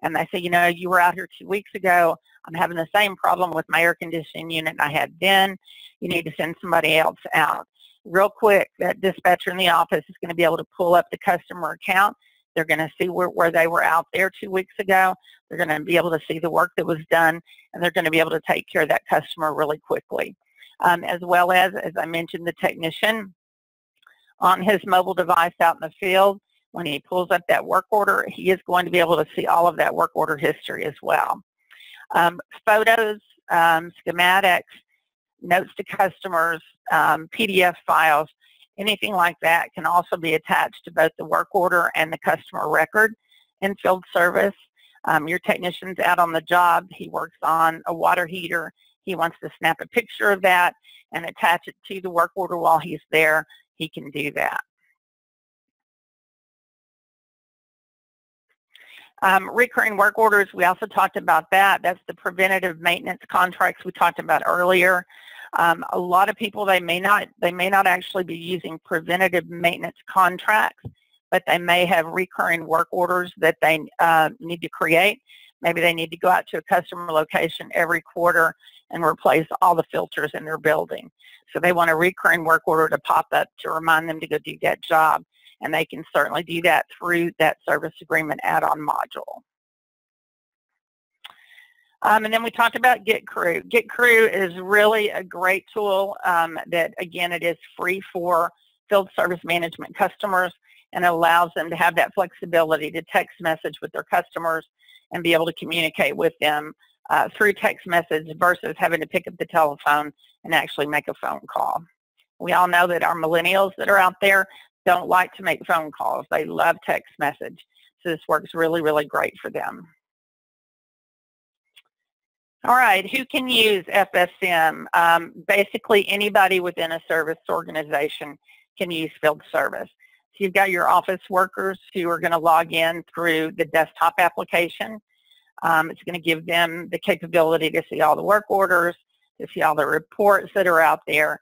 and they say, you know, you were out here 2 weeks ago. I'm having the same problem with my air conditioning unit I had then. You need to send somebody else out. Real quick, that dispatcher in the office is going to be able to pull up the customer account. They're going to see where they were out there 2 weeks ago. They're going to be able to see the work that was done, and they're going to be able to take care of that customer really quickly. As well as I mentioned, the technician on his mobile device out in the field, when he pulls up that work order, he is going to be able to see all of that work order history as well. Photos, schematics, notes to customers, PDF files, anything like that can also be attached to both the work order and the customer record in field service. Your technician's out on the job. He works on a water heater. He wants to snap a picture of that and attach it to the work order while he's there. He can do that. Recurring work orders, we also talked about that. That's the preventative maintenance contracts we talked about earlier. A lot of people, they may not actually be using preventative maintenance contracts, but they may have recurring work orders that they need to create. Maybe they need to go out to a customer location every quarter and replace all the filters in their building. So they want a recurring work order to pop up to remind them to go do that job. And they can certainly do that through that service agreement add-on module. And then we talked about GetCrew. GetCrew is really a great tool that, again, it is free for field service management customers, and it allows them to have that flexibility to text message with their customers and be able to communicate with them through text message versus having to pick up the telephone and actually make a phone call. We all know that our millennials that are out there don't like to make phone calls. They love text message. So this works really, really great for them. All right, who can use FSM? Basically anybody within a service organization can use field service. So you've got your office workers who are going to log in through the desktop application. It's going to give them the capability to see all the work orders, to see all the reports that are out there,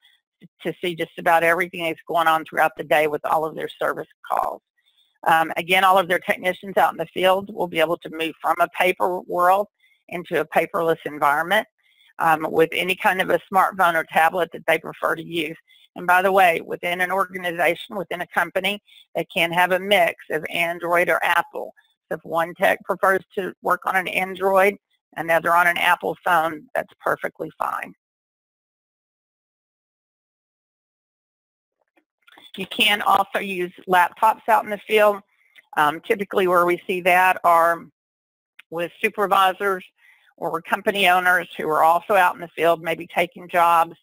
to see just about everything that's going on throughout the day with all of their service calls. Again, all of their technicians out in the field will be able to move from a paper world into a paperless environment. with any kind of a smartphone or tablet that they prefer to use. And by the way, within an organization, within a company, they can have a mix of Android or Apple. So if one tech prefers to work on an Android, another on an Apple phone, that's perfectly fine. You can also use laptops out in the field. Typically where we see that are with supervisors or company owners who are also out in the field, maybe taking jobs,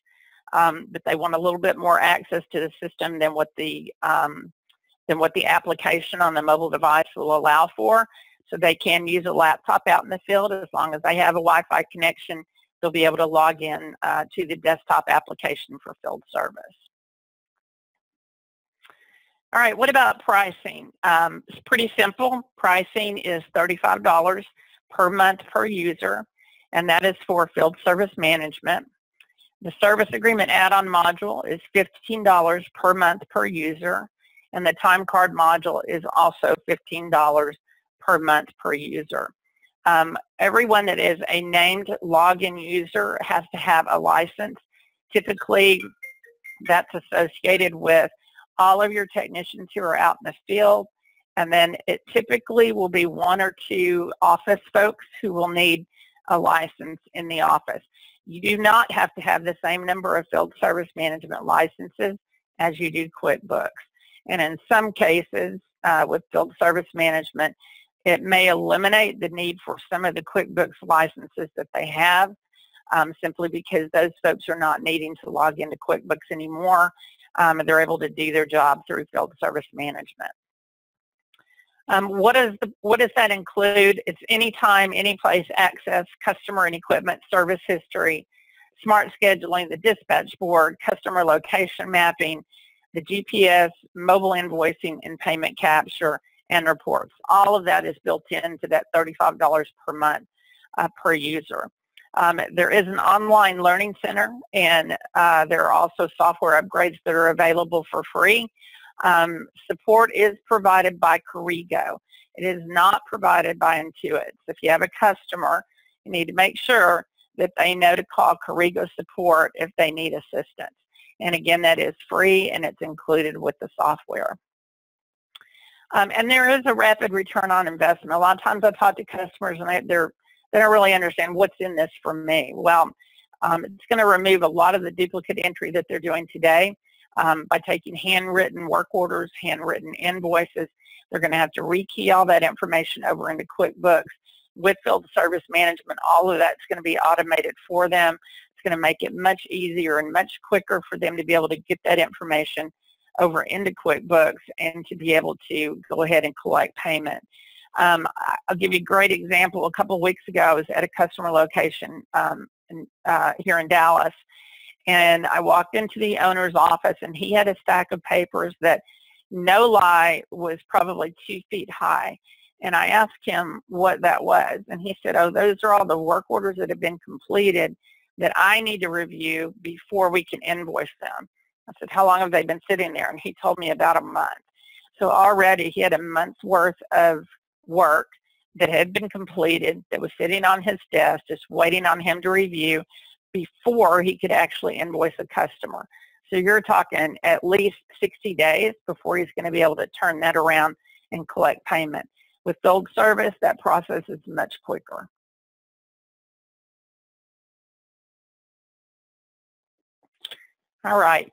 but they want a little bit more access to the system than what the application on the mobile device will allow for. So they can use a laptop out in the field. As long as they have a Wi-Fi connection, they'll be able to log in to the desktop application for field service. All right, what about pricing? It's pretty simple. Pricing is $35 per month per user, and that is for field service management. The service agreement add-on module is $15 per month per user, and the time card module is also $15 per month per user. Everyone that is a named login user has to have a license. Typically, that's associated with all of your technicians who are out in the field, and then it typically will be one or two office folks who will need a license in the office. You do not have to have the same number of field service management licenses as you do QuickBooks. And in some cases, with field service management, it may eliminate the need for some of the QuickBooks licenses that they have, simply because those folks are not needing to log into QuickBooks anymore. They're able to do their job through field service management. What does that include? It's anytime, any place access, customer and equipment service history, smart scheduling, the dispatch board, customer location mapping, the GPS, mobile invoicing, and payment capture and reports. All of that is built into that $35 per month per user. There is an online learning center, and there are also software upgrades that are available for free. Support is provided by Corrigo. It is not provided by Intuit. So if you have a customer, you need to make sure that they know to call Corrigo support if they need assistance. And again, that is free, and it's included with the software. And there is a rapid return on investment. A lot of times I talk to customers, and they don't really understand what's in this for me. Well, it's going to remove a lot of the duplicate entry that they're doing today by taking handwritten work orders, handwritten invoices. They're going to have to rekey all that information over into QuickBooks. With field service management, all of that's going to be automated for them. It's going to make it much easier and much quicker for them to be able to get that information over into QuickBooks and to be able to go ahead and collect payment. I'll give you a great example. A couple of weeks ago, I was at a customer location here in Dallas, and I walked into the owner's office, and he had a stack of papers that, no lie, was probably 2 feet high. And I asked him what that was, and he said, oh, those are all the work orders that have been completed that I need to review before we can invoice them. I said, how long have they been sitting there? And he told me about a month. So already he had a month's worth of work that had been completed, that was sitting on his desk, just waiting on him to review before he could actually invoice a customer. So you're talking at least 60 days before he's going to be able to turn that around and collect payment. With field service, that process is much quicker. All right.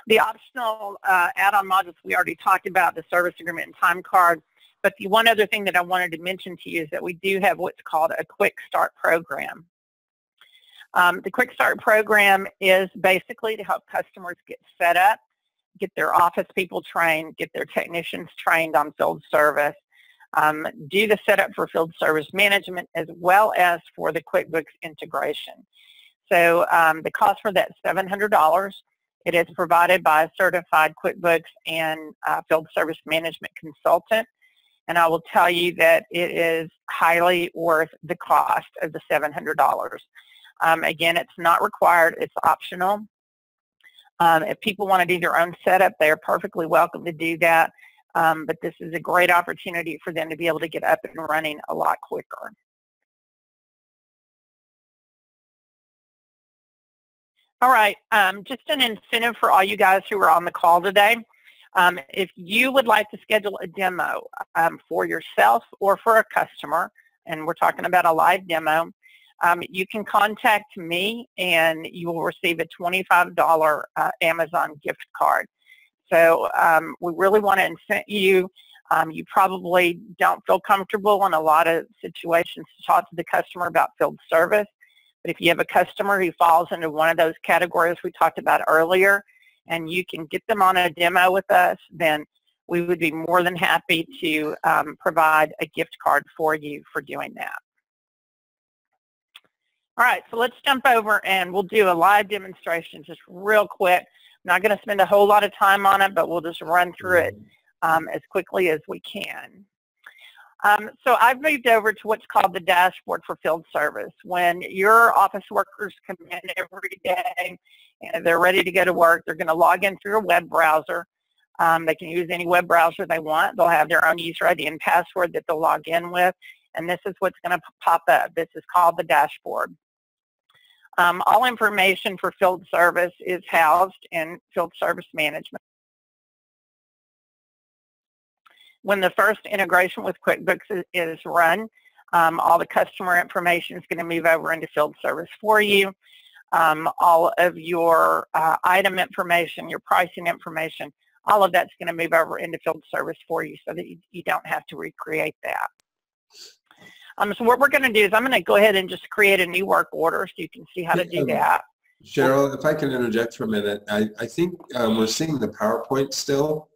The optional add-on modules we already talked about, the service agreement and time card. But the one other thing that I wanted to mention to you is that we do have what's called a Quick Start program. The Quick Start program is basically to help customers get set up, get their office people trained, get their technicians trained on field service, do the setup for field service management, as well as for the QuickBooks integration. So the cost for that is $700. It is provided by a certified QuickBooks and field service management consultant. And I will tell you that it is highly worth the cost of the $700. Again, it's not required. It's optional. If people want to do their own setup, they are perfectly welcome to do that. But this is a great opportunity for them to be able to get up and running a lot quicker. All right, just an incentive for all you guys who are on the call today. If you would like to schedule a demo for yourself or for a customer, and we're talking about a live demo, you can contact me and you will receive a $25 Amazon gift card. So we really want to incent you. You probably don't feel comfortable in a lot of situations to talk to the customer about field service. But if you have a customer who falls into one of those categories we talked about earlier, and you can get them on a demo with us, then we would be more than happy to provide a gift card for you for doing that. All right, so let's jump over and we'll do a live demonstration just real quick. I'm not going to spend a whole lot of time on it, but we'll just run through it as quickly as we can. So I've moved over to what's called the dashboard for field service. When your office workers come in every day and they're ready to go to work, they're going to log in through a web browser. They can use any web browser they want. They'll have their own user ID and password that they'll log in with, and this is what's going to pop up. This is called the dashboard. All information for field service is housed in field service management. When the first integration with QuickBooks is run, all the customer information is going to move over into field service for you. All of your item information, your pricing information, all of that's going to move over into field service for you so that you don't have to recreate that. So what we're going to do is I'm going to go ahead and just create a new work order so you can see how to do that. Cheryl, if I can interject for a minute, I think we're seeing the PowerPoint still.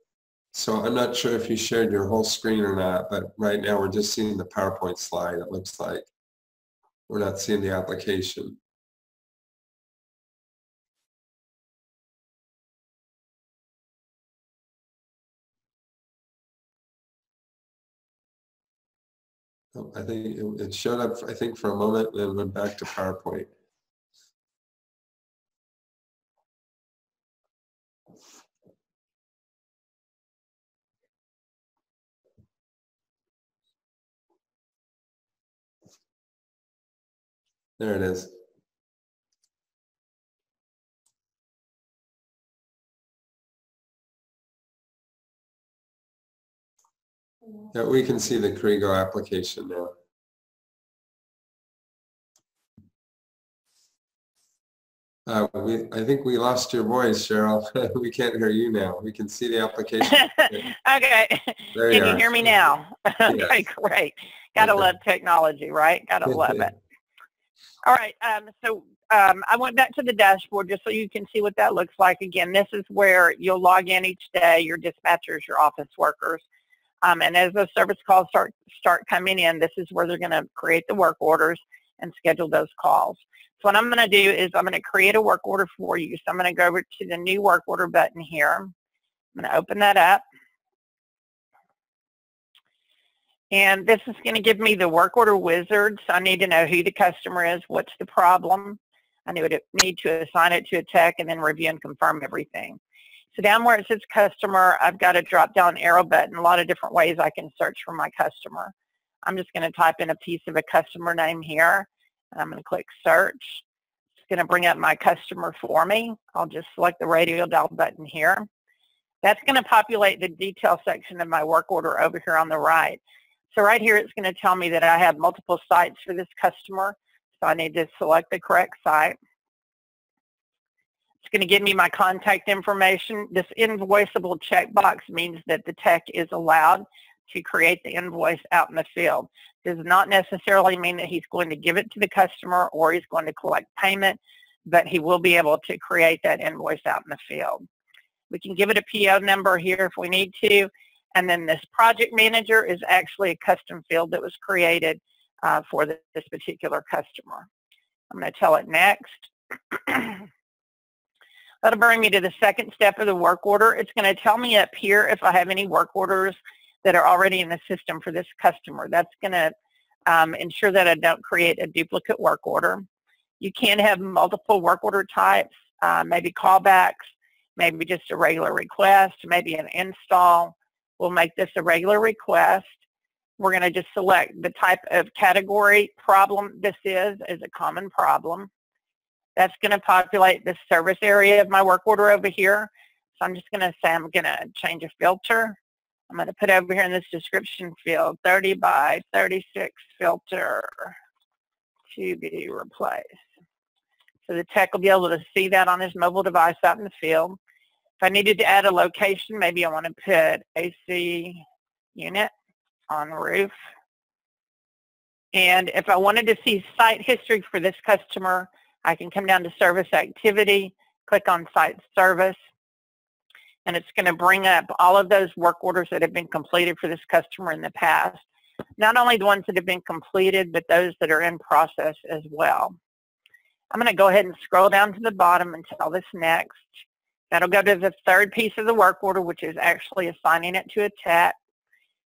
So I'm not sure if you shared your whole screen or not, but right now we're just seeing the PowerPoint slide, it looks like. We're not seeing the application. I think it showed up, I think, for a moment and then went back to PowerPoint. There it is. Yeah, we can see the Corrigo application now. I think we lost your voice, Cheryl. We can't hear you now. We can see the application. Okay. Can you hear me now? Okay, yes. Great. Gotta love technology, right? Gotta love it. All right. I went back to the dashboard just so you can see what that looks like. Again, this is where you'll log in each day, your dispatchers, your office workers. And as those service calls start coming in, this is where they're going to create the work orders and schedule those calls. So what I'm going to do is I'm going to create a work order for you. So I'm going to go over to the new work order button here. I'm going to open that up. And this is going to give me the work order wizard. So I need to know who the customer is, what's the problem. I need to assign it to a tech and then review and confirm everything. So down where it says customer, I've got a drop down arrow button, a lot of different ways I can search for my customer. I'm just going to type in a piece of a customer name here. And I'm going to click search. It's going to bring up my customer for me. I'll just select the radio dial button here. That's going to populate the detail section of my work order over here on the right. So right here, it's going to tell me that I have multiple sites for this customer. So I need to select the correct site. It's going to give me my contact information. This invoiceable checkbox means that the tech is allowed to create the invoice out in the field. Does not necessarily mean that he's going to give it to the customer or he's going to collect payment, but he will be able to create that invoice out in the field. We can give it a PO number here if we need to. And then this project manager is actually a custom field that was created for this particular customer. I'm going to tell it next. That'll bring me to the second step of the work order. It's going to tell me up here if I have any work orders that are already in the system for this customer. That's going to ensure that I don't create a duplicate work order. You can have multiple work order types, maybe callbacks, maybe just a regular request, maybe an install. We'll make this a regular request. We're going to just select the type of category problem this is a common problem. That's going to populate the service area of my work order over here. So I'm just going to say I'm going to change a filter. I'm going to put over here in this description field 30 by 36 filter to be replaced. So the tech will be able to see that on his mobile device out in the field. If I needed to add a location, maybe I want to put AC unit on roof. And if I wanted to see site history for this customer, I can come down to service activity, click on site service, and it's going to bring up all of those work orders that have been completed for this customer in the past. Not only the ones that have been completed, but those that are in process as well. I'm going to go ahead and scroll down to the bottom and tell this next. That'll go to the third piece of the work order, which is actually assigning it to a tech.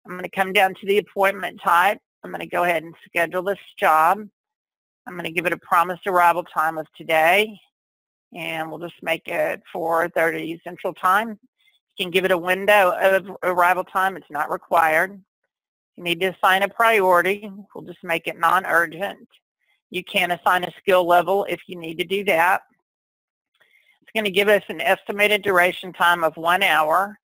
I'm going to come down to the appointment type. I'm going to go ahead and schedule this job. I'm going to give it a promised arrival time of today, and we'll just make it 4:30 Central Time. You can give it a window of arrival time. It's not required. You need to assign a priority. We'll just make it non-urgent. You can assign a skill level if you need to do that. It's going to give us an estimated duration time of 1 hour.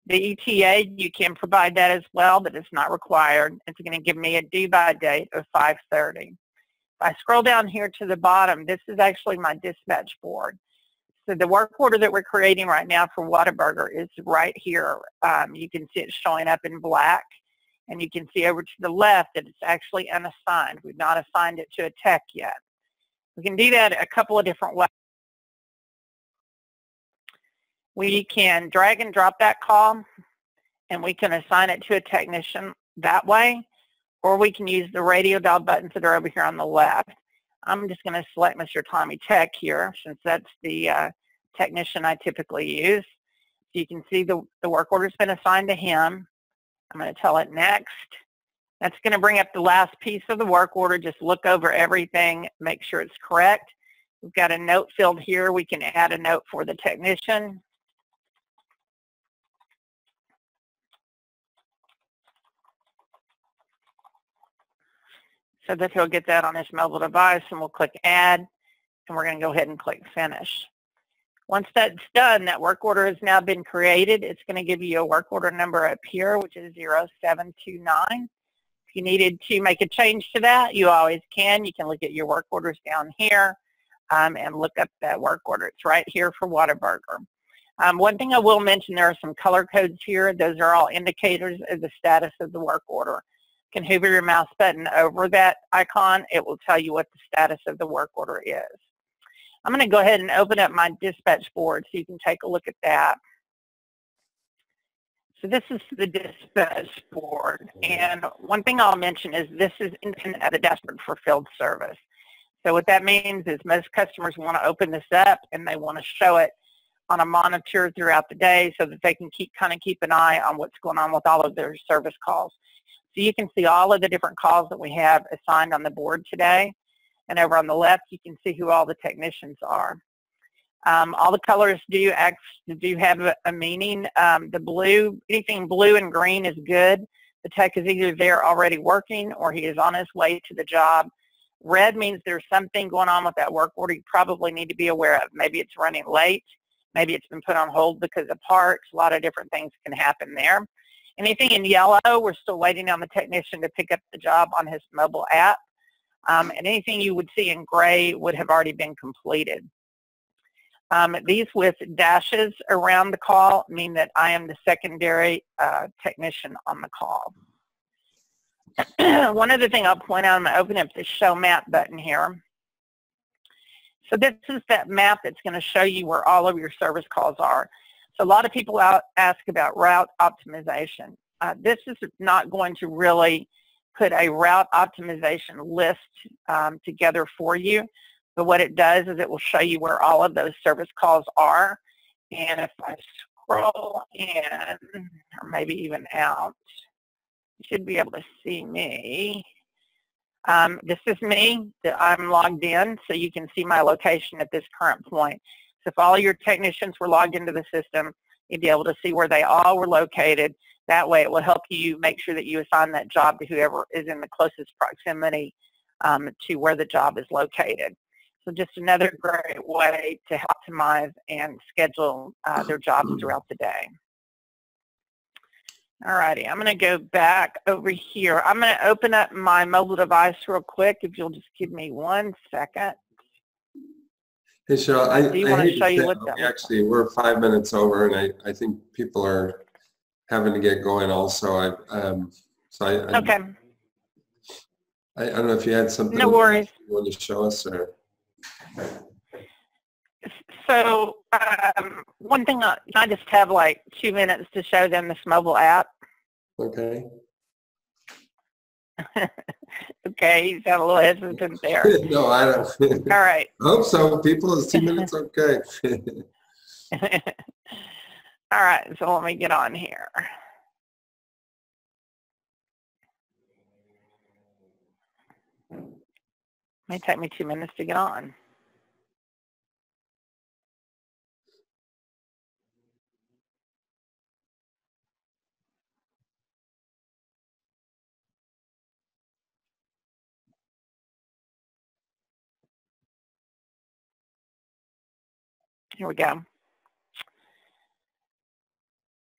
The ETA, you can provide that as well, but it's not required. It's going to give me a due by date of 5:30. If I scroll down here to the bottom, this is actually my dispatch board. So the work order that we're creating right now for Whataburger is right here. You can see it showing up in black, and you can see over to the left that it's actually unassigned. We've not assigned it to a tech yet. We can do that a couple of different ways. We can drag and drop that call, and we can assign it to a technician that way, or we can use the radio dial buttons that are over here on the left. I'm just going to select Mr. Tommy Tech here, since that's the technician I typically use. So you can see the work order's been assigned to him. I'm going to tell it next. That's going to bring up the last piece of the work order. Just look over everything, make sure it's correct. We've got a note field here. We can add a note for the technician. So that he'll get that on his mobile device, and we'll click add, and we're going to go ahead and click finish. Once that's done, that work order has now been created. It's going to give you a work order number up here, which is 0729. If you needed to make a change to that, you always can. You can look at your work orders down here and look up that work order. It's right here for Whataburger. One thing I will mention, there are some color codes here. Those are all indicators of the status of the work order. You can hover your mouse button over that icon. It will tell you what the status of the work order is. I'm going to go ahead and open up my dispatch board so you can take a look at that. So this is the dispatch board, and one thing I'll mention is this is independent of the dashboard for field service. So what that means is most customers want to open this up and they want to show it on a monitor throughout the day so that they can keep an eye on what's going on with all of their service calls. So you can see all of the different calls that we have assigned on the board today. And over on the left, you can see who all the technicians are. All the colors do have a meaning. The blue, anything blue and green is good. The tech is either there already working or he is on his way to the job. Red means there's something going on with that work order you probably need to be aware of. Maybe it's running late. Maybe it's been put on hold because of parts. A lot of different things can happen there. Anything in yellow, we're still waiting on the technician to pick up the job on his mobile app. And anything you would see in gray would have already been completed. These with dashes around the call mean that I am the secondary technician on the call. One other thing I'll point out, I'm going to open up the Show Map button here. So this is that map that's going to show you where all of your service calls are. So a lot of people ask about route optimization. This is not going to really put a route optimization list together for you. But what it does is it will show you where all of those service calls are. And if I scroll in, or maybe even out, you should be able to see me. This is me. I'm logged in, so you can see my location at this current point. So if all your technicians were logged into the system, you'd be able to see where they all were located. That way it will help you make sure that you assign that job to whoever is in the closest proximity to where the job is located. So just another great way to optimize and schedule their jobs throughout the day. All righty, I'm going to go back over here. I'm going to open up my mobile device real quick, if you'll just give me 1 second. Hey, Cheryl, I want to show you what actually, we're 5 minutes over, and I think people are having to get going also. Okay. I don't know if you had something no worries. you want to show us, or. So one thing, I just have like 2 minutes to show them this mobile app. Okay. Okay, you sound a little hesitant there. No, I don't. All right. I hope so. People, is 2 minutes okay? All right, so let me get on here. It may take me 2 minutes to get on. Here we go.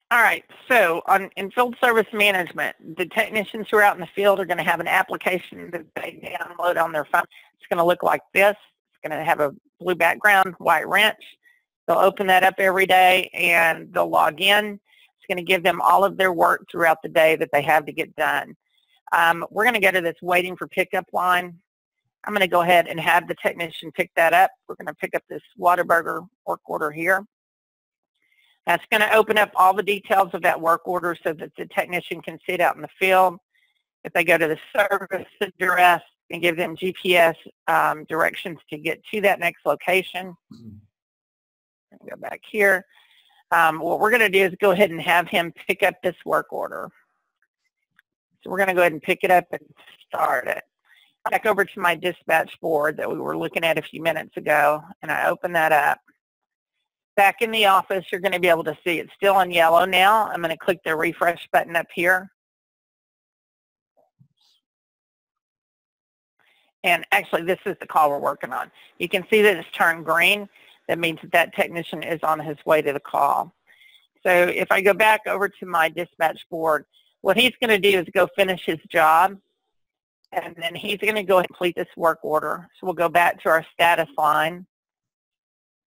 All right, so in field service management, the technicians who are out in the field are going to have an application that they download on their phone. It's going to look like this. It's going to have a blue background, white wrench. They'll open that up every day and they'll log in. It's going to give them all of their work throughout the day that they have to get done. We're going to go to this waiting for pickup line. I'm going to go ahead and have the technician pick that up. We're going to pick up this Whataburger work order here. That's going to open up all the details of that work order so that the technician can see it out in the field. If they go to the service address and give them GPS directions to get to that next location. Go back here. What we're going to do is go ahead and have him pick up this work order. So we're going to go ahead and pick it up and start it. Back over to my dispatch board that we were looking at a few minutes ago, and I open that up. Back in the office, you're going to be able to see it's still in yellow now. I'm going to click the refresh button up here. And actually, this is the call we're working on. You can see that it's turned green. That means that that technician is on his way to the call. So if I go back over to my dispatch board, what he's going to do is go finish his job. And then he's going to go ahead and complete this work order. So we'll go back to our status line.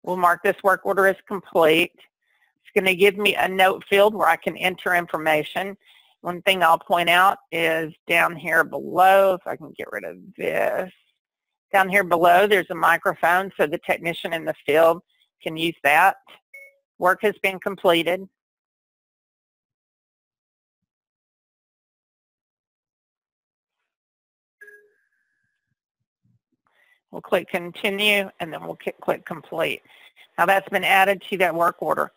We'll mark this work order as complete. It's going to give me a note field where I can enter information. One thing I'll point out is down here below, if I can get rid of this, down here below there's a microphone so the technician in the field can use that. Work has been completed. We'll click continue and then we'll click complete. Now that's been added to that work order.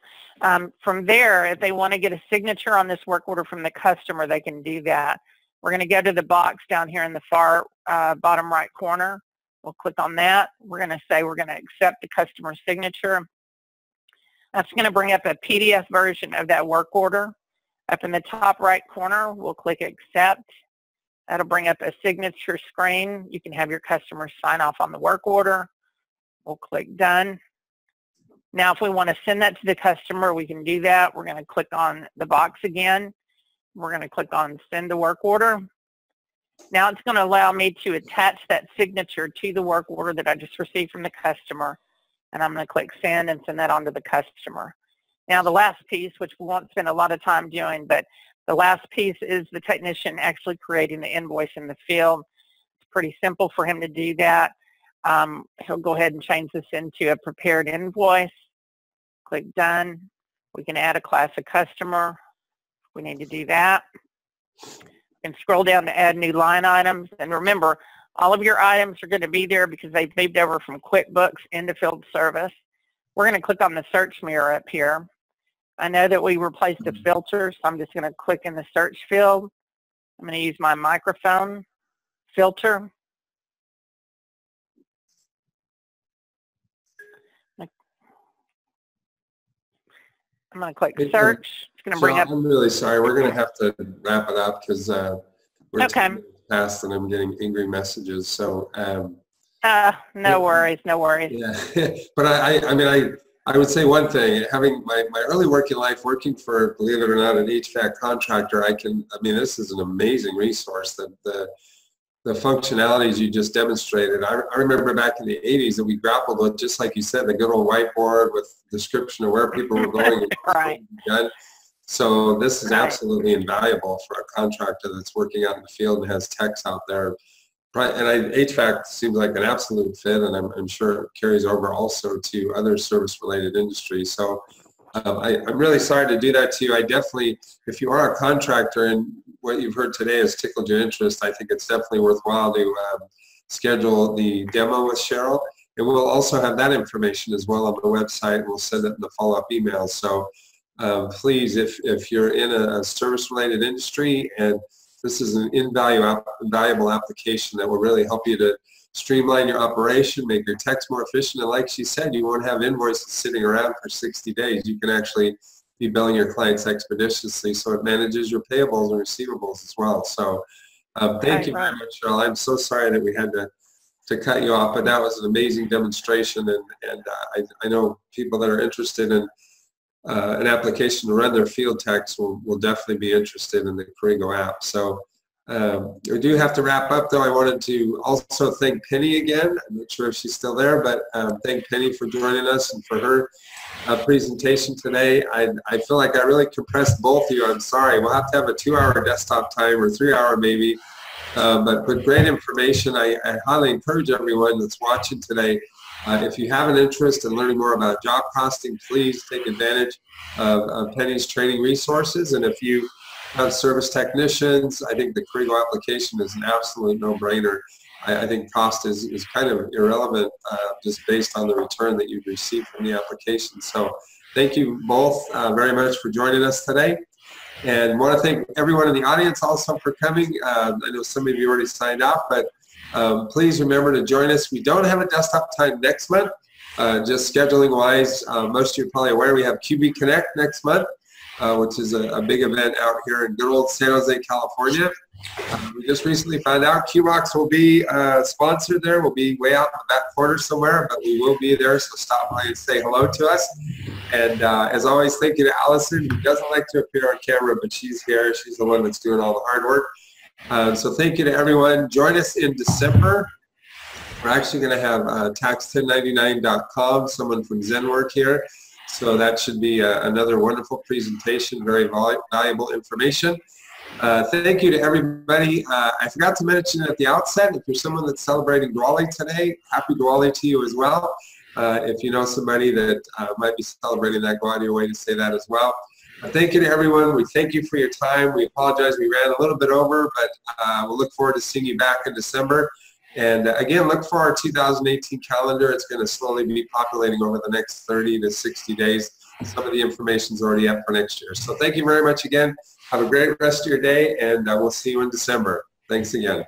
From there, if they want to get a signature on this work order from the customer, they can do that. We're going to go to the box down here in the far bottom right corner. We'll click on that. We're going to say we're going to accept the customer's signature. That's going to bring up a PDF version of that work order. Up in the top right corner, we'll click accept. That'll bring up a signature screen. You can have your customer sign off on the work order. We'll click done. Now, if we want to send that to the customer, we can do that. We're going to click on the box again. We're going to click on send the work order. Now it's going to allow me to attach that signature to the work order that I just received from the customer. And I'm going to click send and send that on to the customer. Now the last piece, which we won't spend a lot of time doing, but the last piece is the technician actually creating the invoice in the field. It's pretty simple for him to do that. He'll go ahead and change this into a prepared invoice. Click done. We can add a class of customer. We need to do that. And scroll down to add new line items. And remember, all of your items are going to be there because they've moved over from QuickBooks into field service. We're going to click on the search mirror up here. I know that we replaced the filter, so I'm just going to click in the search field. I'm going to use my microphone filter. I'm going to click search. It's going to bring up. I'm really sorry. We're going to have to wrap it up because we're 10 minutes past and I'm getting angry messages. So No worries, no worries. Yeah, but I would say one thing, having my early working life working for, believe it or not, an HVAC contractor, this is an amazing resource. That the functionalities you just demonstrated. I remember back in the 80s that we grappled with, just like you said, the good old whiteboard with description of where people were going. Right. So this is absolutely invaluable for a contractor that's working out in the field and has techs out there. And HVAC seems like an absolute fit, and I'm sure it carries over also to other service-related industries. So I'm really sorry to do that to you. I definitely, if you are a contractor and what you've heard today has tickled your interest, I think it's definitely worthwhile to schedule the demo with Cheryl. And we'll also have that information as well on the website. We'll send it in the follow-up email. So please, if you're in a service-related industry and this is an invaluable application that will really help you to streamline your operation, make your techs more efficient, and like she said, you won't have invoices sitting around for 60 days. You can actually be billing your clients expeditiously, so it manages your payables and receivables as well. So thank you very much, Cheryl. I'm so sorry that we had to cut you off, but that was an amazing demonstration, and I know people that are interested in an application to run their field techs will definitely be interested in the Corrigo app. So we do have to wrap up, though. I wanted to also thank Penny again. I'm not sure if she's still there, but thank Penny for joining us and for her presentation today. I feel like I really compressed both of you. I'm sorry. We'll have to have a 2-hour desktop time or 3-hour maybe. But great information. I highly encourage everyone that's watching today, if you have an interest in learning more about job costing, please take advantage of Penny's training resources. And if you have service technicians, I think the Corrigo application is an absolute no-brainer. I think cost is kind of irrelevant just based on the return that you've received from the application. So thank you both very much for joining us today. And want to thank everyone in the audience also for coming. I know some of you already signed up, but please remember to join us. We don't have a desktop time next month, just scheduling wise. Most of you are probably aware we have QB Connect next month, which is a big event out here in good old San Jose, California. We just recently found out QBox will be sponsored there. We'll be way out in the back corner somewhere, but we will be there, so stop by and say hello to us. And as always, thank you to Allison, who doesn't like to appear on camera, but she's here. She's the one that's doing all the hard work. So thank you to everyone. Join us in December. We're actually going to have tax1099.com, someone from ZenWork here. So that should be another wonderful presentation, very valuable information. Thank you to everybody. I forgot to mention at the outset, if you're someone that's celebrating Diwali today, happy Diwali to you as well. If you know somebody that might be celebrating that, go out of your way to say that as well. Thank you to everyone. We thank you for your time. We apologize we ran a little bit over, but we'll look forward to seeing you back in December. And again, look for our 2018 calendar. It's going to slowly be populating over the next 30 to 60 days. Some of the information is already up for next year. So thank you very much again. Have a great rest of your day, and we'll see you in December. Thanks again.